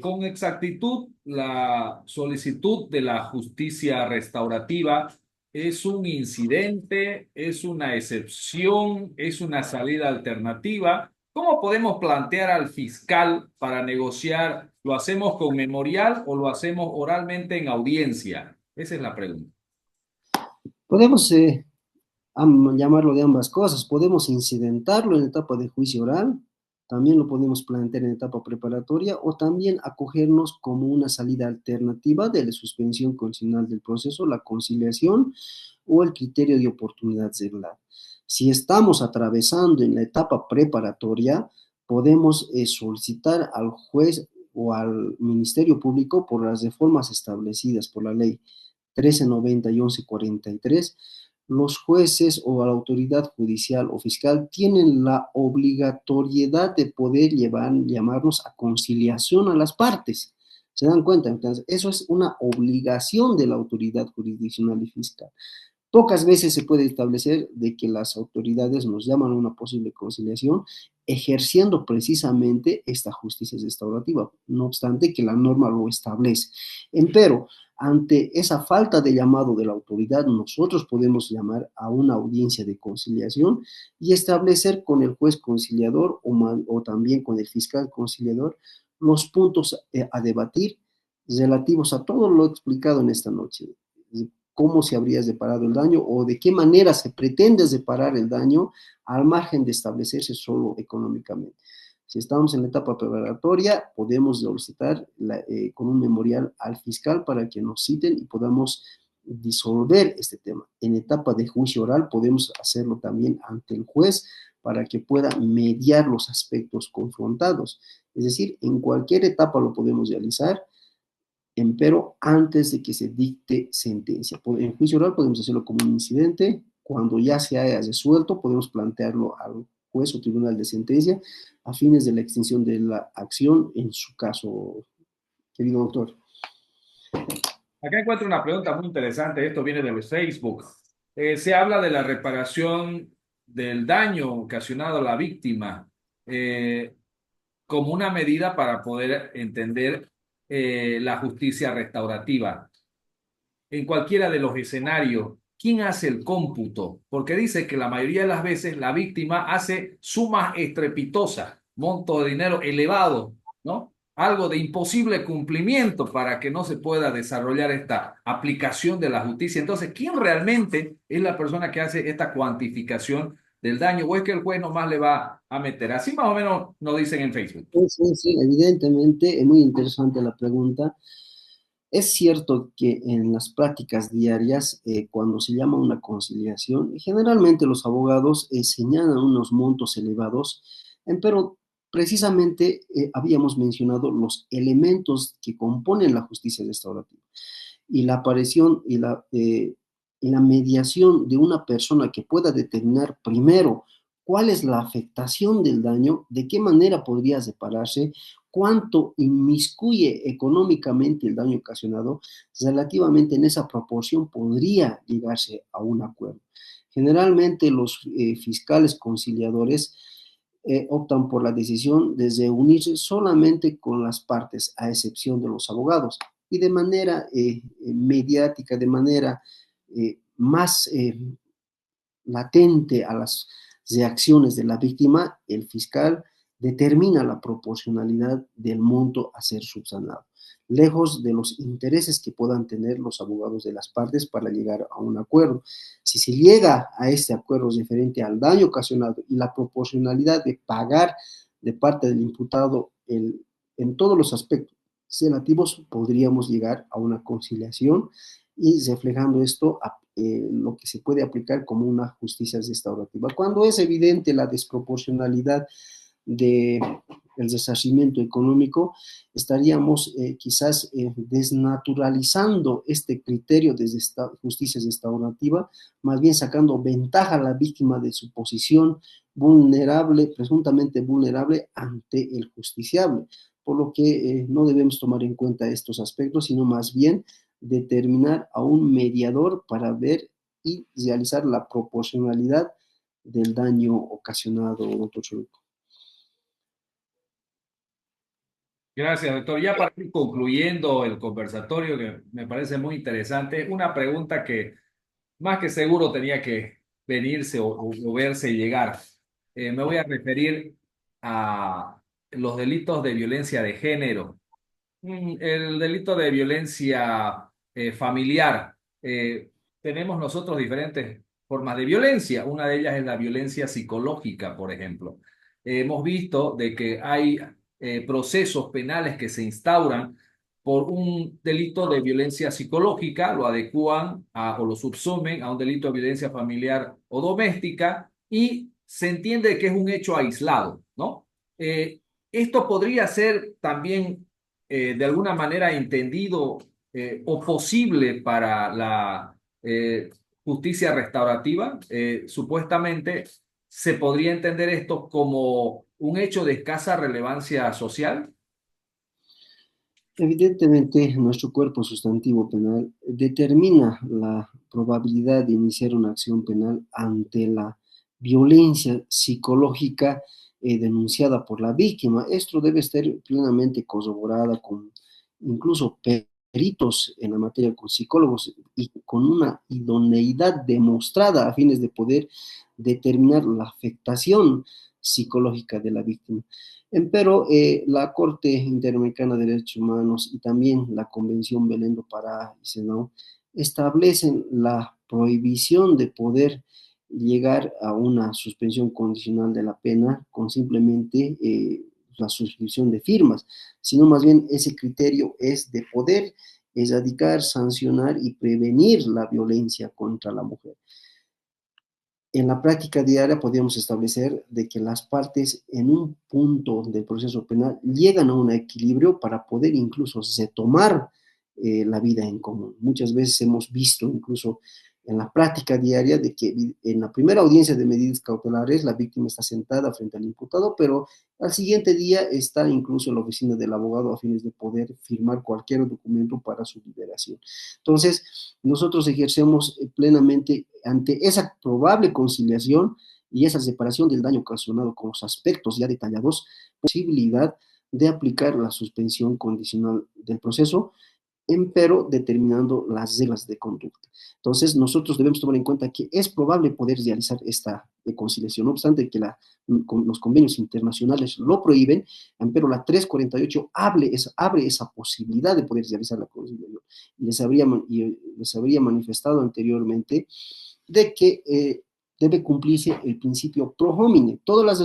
con exactitud, la solicitud de la justicia restaurativa es un incidente, es una excepción, es una salida alternativa. ¿Cómo podemos plantear al fiscal para negociar? ¿Lo hacemos con memorial o lo hacemos oralmente en audiencia? Esa es la pregunta. Podemos llamarlo de ambas cosas. Podemos incidentarlo en etapa de juicio oral, también lo podemos plantear en etapa preparatoria o también acogernos como una salida alternativa de la suspensión condicional del proceso, la conciliación o el criterio de oportunidad regular. Si estamos atravesando en la etapa preparatoria, podemos solicitar al juez o al Ministerio Público por las reformas establecidas por la ley 1390 y 1143, los jueces o la autoridad judicial o fiscal tienen la obligatoriedad de poder llamarnos a conciliación a las partes. ¿Se dan cuenta? Entonces, eso es una obligación de la autoridad jurisdiccional y fiscal. Pocas veces se puede establecer de que las autoridades nos llaman a una posible conciliación ejerciendo precisamente esta justicia restaurativa, no obstante que la norma lo establece. Empero, ante esa falta de llamado de la autoridad, nosotros podemos llamar a una audiencia de conciliación y establecer con el juez conciliador o también con el fiscal conciliador los puntos a debatir relativos a todo lo explicado en esta noche. Cómo se habría reparado el daño o de qué manera se pretende reparar el daño al margen de establecerse solo económicamente. Si estamos en la etapa preparatoria, podemos solicitar con un memorial al fiscal para que nos citen y podamos disolver este tema. En etapa de juicio oral podemos hacerlo también ante el juez para que pueda mediar los aspectos confrontados. Es decir, en cualquier etapa lo podemos realizar, empero antes de que se dicte sentencia. En juicio oral podemos hacerlo como un incidente, cuando ya se haya resuelto podemos plantearlo al juez o tribunal de sentencia a fines de la extinción de la acción en su caso, querido doctor. Acá encuentro una pregunta muy interesante, esto viene de Facebook. Se habla de la reparación del daño ocasionado a la víctima. como una medida para poder entender la justicia restaurativa. En cualquiera de los escenarios, ¿quién hace el cómputo? Porque dice que la mayoría de las veces la víctima hace sumas estrepitosas, montos de dinero elevados, ¿no? Algo de imposible cumplimiento para que no se pueda desarrollar esta aplicación de la justicia. Entonces, ¿quién realmente es la persona que hace esta cuantificación del daño? ¿O es que el juez nomás le va a meter? Así más o menos nos dicen en Facebook. Sí, sí, sí, evidentemente, es muy interesante la pregunta. Es cierto que en las prácticas diarias, cuando se llama una conciliación, generalmente los abogados señalan unos montos elevados, pero precisamente habíamos mencionado los elementos que componen la justicia restaurativa y la aparición y la mediación de una persona que pueda determinar primero cuál es la afectación del daño, de qué manera podría separarse, cuánto inmiscuye económicamente el daño ocasionado, relativamente en esa proporción podría llegarse a un acuerdo. Generalmente los fiscales conciliadores optan por la decisión de unirse solamente con las partes, a excepción de los abogados, y de manera mediática, de manera más latente a las reacciones de la víctima, el fiscal determina la proporcionalidad del monto a ser subsanado, lejos de los intereses que puedan tener los abogados de las partes para llegar a un acuerdo. Si se llega a este acuerdo referente al daño ocasionado y la proporcionalidad de pagar de parte del imputado en todos los aspectos relativos, podríamos llegar a una conciliación y reflejando esto a lo que se puede aplicar como una justicia restaurativa. Cuando es evidente la desproporcionalidad del resarcimiento económico, estaríamos quizás desnaturalizando este criterio de justicia restaurativa, más bien sacando ventaja a la víctima de su posición vulnerable, presuntamente vulnerable ante el justiciable, por lo que no debemos tomar en cuenta estos aspectos, sino más bien determinar a un mediador para ver y realizar la proporcionalidad del daño ocasionado, doctor Choluco. Gracias, doctor. Ya para ir concluyendo el conversatorio, que me parece muy interesante, una pregunta que más que seguro tenía que venirse o verse y llegar. Me voy a referir a los delitos de violencia de género. El delito de violencia familiar. Tenemos nosotros diferentes formas de violencia. Una de ellas es la violencia psicológica, por ejemplo. Hemos visto de que hay procesos penales que se instauran por un delito de violencia psicológica, lo adecúan o lo subsumen a un delito de violencia familiar o doméstica y se entiende que es un hecho aislado, ¿no? Esto podría ser también de alguna manera entendido o posible para la justicia restaurativa. Supuestamente se podría entender esto como un hecho de escasa relevancia social. Evidentemente, nuestro cuerpo sustantivo penal determina la probabilidad de iniciar una acción penal ante la violencia psicológica denunciada por la víctima. Esto debe estar plenamente corroborada con incluso peritos en la materia, con psicólogos y con una idoneidad demostrada a fines de poder determinar la afectación psicológica de la víctima. Pero la Corte Interamericana de Derechos Humanos y también la Convención Belén do Pará y Senado establecen la prohibición de poder llegar a una suspensión condicional de la pena con simplemente la suscripción de firmas, sino más bien ese criterio es de poder erradicar, sancionar y prevenir la violencia contra la mujer. En la práctica diaria podríamos establecer de que las partes en un punto del proceso penal llegan a un equilibrio para poder incluso retomar la vida en común. Muchas veces hemos visto incluso en la práctica diaria de que en la primera audiencia de medidas cautelares la víctima está sentada frente al imputado, pero al siguiente día está incluso en la oficina del abogado a fines de poder firmar cualquier documento para su liberación. Entonces, nosotros ejercemos plenamente ante esa probable conciliación y esa separación del daño ocasionado con los aspectos ya detallados, posibilidad de aplicar la suspensión condicional del proceso, empero determinando las reglas de conducta. Entonces, nosotros debemos tomar en cuenta que es probable poder realizar esta conciliación, no obstante que los convenios internacionales lo prohíben, pero la 348 abre esa posibilidad de poder realizar la conciliación. Les habría manifestado anteriormente de que debe cumplirse el principio pro homine. Todas las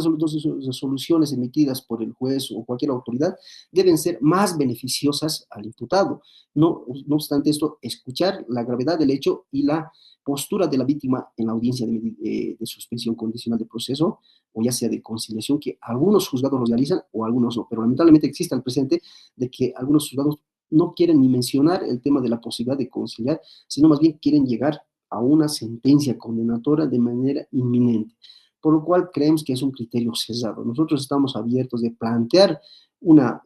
resoluciones emitidas por el juez o cualquier autoridad deben ser más beneficiosas al imputado. No obstante esto, escuchar la gravedad del hecho y la postura de la víctima en la audiencia de suspensión condicional de proceso, o ya sea de conciliación, que algunos juzgados lo realizan o algunos no, pero lamentablemente existe el presente de que algunos juzgados no quieren ni mencionar el tema de la posibilidad de conciliar, sino más bien quieren llegar a una sentencia condenatoria de manera inminente, por lo cual creemos que es un criterio sesgado. Nosotros estamos abiertos de plantear una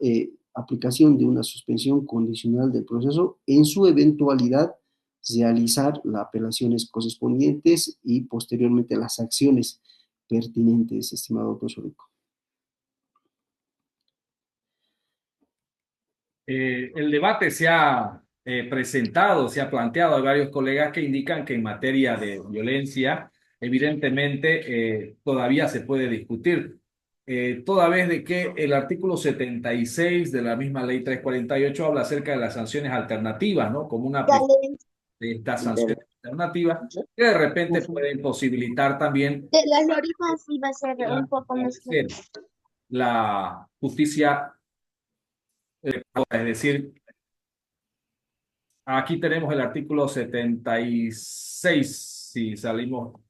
aplicación de una suspensión condicional del proceso, en su eventualidad realizar las apelaciones correspondientes y posteriormente las acciones pertinentes, estimado profesor Rico. El debate se ha presentado, se ha planteado. Hay varios colegas que indican que en materia de violencia, evidentemente, todavía se puede discutir, toda vez de que el artículo 76 de la misma ley 348 habla acerca de las sanciones alternativas, ¿no? Como una de estas sanciones alternativas que de repente pueden posibilitar también De las orejas sí va a ser un poco más claro. la justicia, es decir, aquí tenemos el artículo 76, si salimos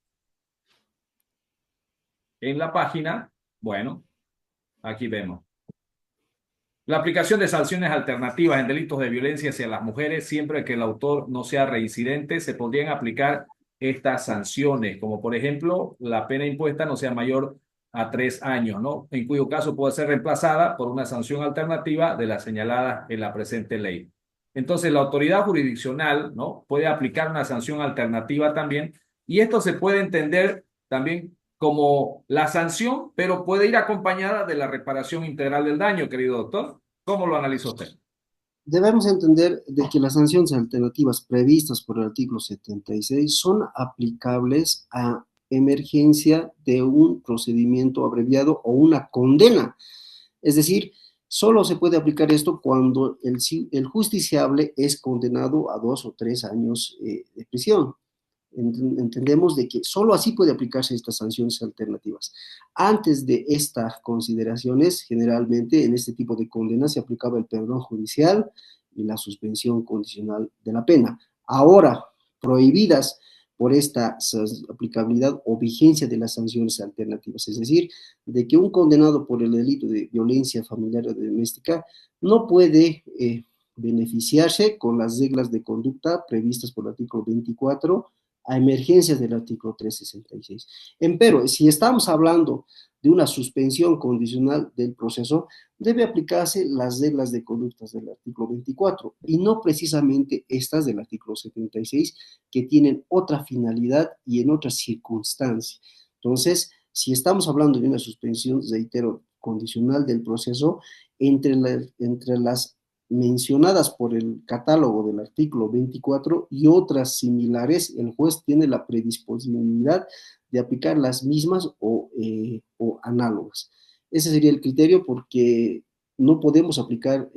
en la página, bueno, aquí vemos. La aplicación de sanciones alternativas en delitos de violencia hacia las mujeres, siempre que el autor no sea reincidente, se podrían aplicar estas sanciones, como por ejemplo, la pena impuesta no sea mayor a 3 años, ¿no? En cuyo caso puede ser reemplazada por una sanción alternativa de la señalada en la presente ley. Entonces, la autoridad jurisdiccional, ¿no?, puede aplicar una sanción alternativa también, y esto se puede entender también como la sanción, pero puede ir acompañada de la reparación integral del daño, querido doctor. ¿Cómo lo analiza usted? Debemos entender de que las sanciones alternativas previstas por el artículo 76 son aplicables a emergencia de un procedimiento abreviado o una condena. Es decir, solo se puede aplicar esto cuando el justiciable es condenado a 2 o 3 años de prisión. Entendemos de que solo así puede aplicarse estas sanciones alternativas. Antes de estas consideraciones, generalmente en este tipo de condenas se aplicaba el perdón judicial y la suspensión condicional de la pena. Ahora, prohibidas por esta aplicabilidad o vigencia de las sanciones alternativas, es decir, de que un condenado por el delito de violencia familiar o doméstica no puede beneficiarse con las reglas de conducta previstas por el artículo 24 a emergencias del artículo 366. Empero, si estamos hablando de una suspensión condicional del proceso, debe aplicarse las reglas de conductas del artículo 24 y no precisamente estas del artículo 76, que tienen otra finalidad y en otras circunstancias. Entonces, si estamos hablando de una suspensión, reitero, condicional del proceso, entre las mencionadas por el catálogo del artículo 24 y otras similares, el juez tiene la predisponibilidad de aplicar las mismas o análogas. Ese sería el criterio, porque no podemos aplicar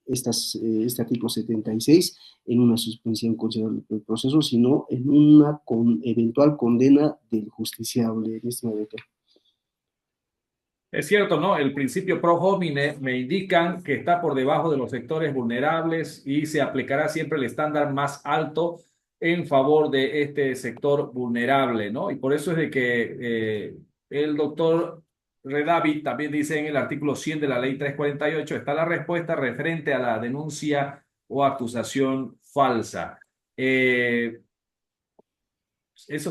este artículo 76 en una suspensión condicional del proceso, sino en una eventual condena del justiciable, estimado doctor. Es cierto, ¿no? El principio pro homine me indican que está por debajo de los sectores vulnerables y se aplicará siempre el estándar más alto en favor de este sector vulnerable, ¿no? Y por eso es de que el doctor Redavi también dice en el artículo 100 de la ley 348, está la respuesta referente a la denuncia o acusación falsa. Esas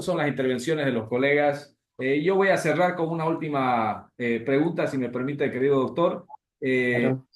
son las intervenciones de los colegas. Yo voy a cerrar con una última pregunta, si me permite, querido doctor. Claro.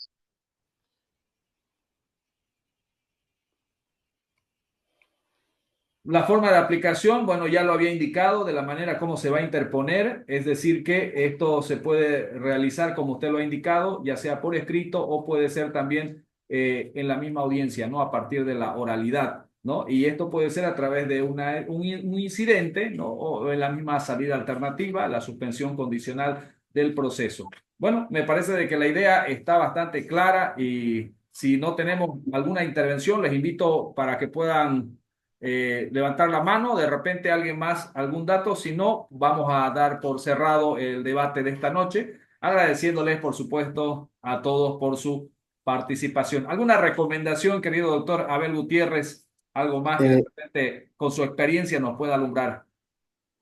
La forma de aplicación, bueno, ya lo había indicado de la manera como se va a interponer, es decir, que esto se puede realizar como usted lo ha indicado, ya sea por escrito o puede ser también en la misma audiencia, ¿no? A partir de la oralidad, ¿no? Y esto puede ser a través de un incidente, ¿no? O en la misma salida alternativa, la suspensión condicional del proceso. Bueno, me parece de que la idea está bastante clara y si no tenemos alguna intervención, les invito para que puedan levantar la mano, de repente alguien más, algún dato, si no, vamos a dar por cerrado el debate de esta noche, agradeciéndoles, por supuesto, a todos por su participación. ¿Alguna recomendación, querido doctor Abel Gutiérrez? Algo más que de Eh, repente con su experiencia nos pueda alumbrar.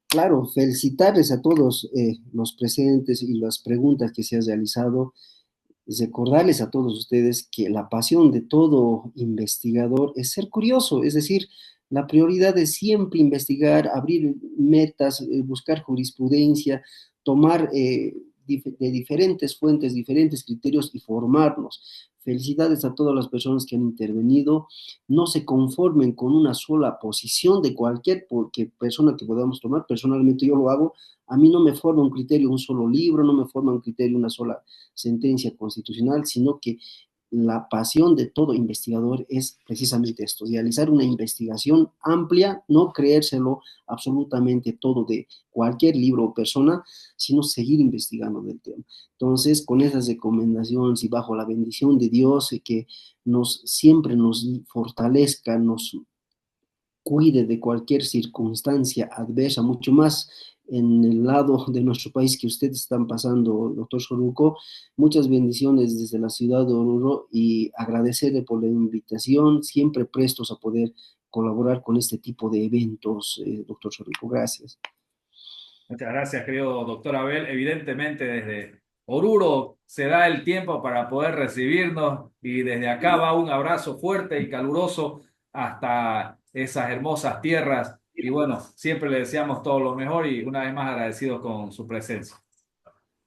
claro, felicitarles a todos los presentes y las preguntas que se han realizado. Recordarles a todos ustedes que la pasión de todo investigador es ser curioso, es decir, la prioridad es siempre investigar, abrir metas, buscar jurisprudencia, tomar de diferentes fuentes, diferentes criterios y formarnos. Felicidades a todas las personas que han intervenido. No se conformen con una sola posición de cualquier persona que podamos tomar. Personalmente yo lo hago. A mí no me forma un criterio un solo libro, no me forma un criterio una sola sentencia constitucional, sino que la pasión de todo investigador es precisamente esto, realizar una investigación amplia, no creérselo absolutamente todo de cualquier libro o persona, sino seguir investigando del tema. Entonces, con esas recomendaciones y bajo la bendición de Dios, que siempre nos fortalezca, nos cuide de cualquier circunstancia adversa, mucho más en el lado de nuestro país que ustedes están pasando, doctor Soruco. Muchas bendiciones desde la ciudad de Oruro y agradecerle por la invitación, siempre prestos a poder colaborar con este tipo de eventos, doctor Soruco. Gracias. Muchas gracias, querido doctor Abel. Evidentemente, desde Oruro se da el tiempo para poder recibirnos y desde acá va un abrazo fuerte y caluroso hasta esas hermosas tierras. Y bueno, siempre le deseamos todo lo mejor y una vez más agradecidos con su presencia.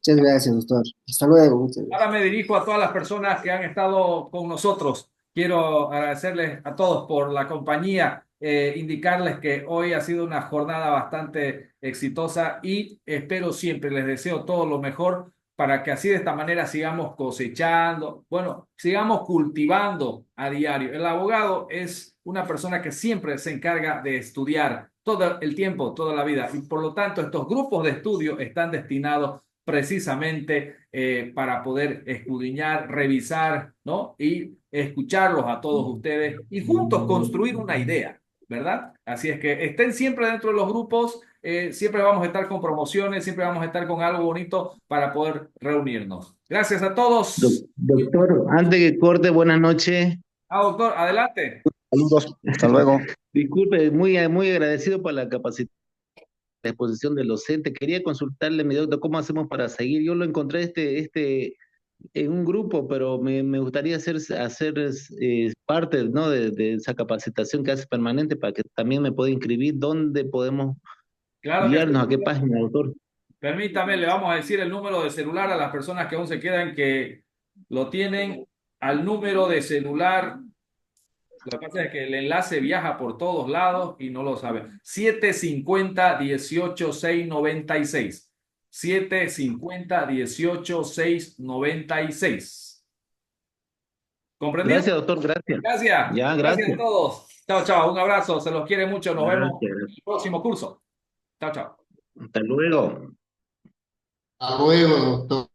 Muchas gracias, doctor. Hasta luego. Muchas Ahora gracias. me dirijo a todas las personas que han estado con nosotros. Quiero agradecerles a todos por la compañía, indicarles que hoy ha sido una jornada bastante exitosa y espero siempre, les deseo todo lo mejor para que así de esta manera sigamos cosechando, bueno, sigamos cultivando a diario. El abogado es una persona que siempre se encarga de estudiar todo el tiempo, toda la vida y por lo tanto estos grupos de estudio están destinados precisamente para poder escudriñar, revisar, ¿no? Y escucharlos a todos ustedes y juntos construir una idea, ¿verdad? Así es que estén siempre dentro de los grupos, siempre vamos a estar con promociones, siempre vamos a estar con algo bonito para poder reunirnos. Gracias a todos. Doctor, antes que corte, buenas noches. Doctor, adelante. Saludos, hasta luego. Disculpe, muy agradecido por la capacidad de exposición del docente. Quería consultarle, mi doctor, cómo hacemos para seguir. Yo lo encontré en un grupo, pero me gustaría hacer parte, ¿no? de esa capacitación que hace permanente para que también me pueda inscribir. ¿Dónde podemos Claro que guiarnos? ¿A qué sí. página, doctor? Permítame, le vamos a decir el número de celular a las personas que aún se quedan que lo tienen al número de celular. Lo que pasa es que el enlace viaja por todos lados y no lo sabe. 750-18-696. 750-18-696. ¿Comprendido? Gracias, doctor, gracias. Gracias. Ya, Gracias a gracias. todos. Chao, chao. Un abrazo. Se los quiere mucho. Nos vemos Gracias. en el próximo curso. Chao, chao. Hasta luego. Hasta luego, doctor.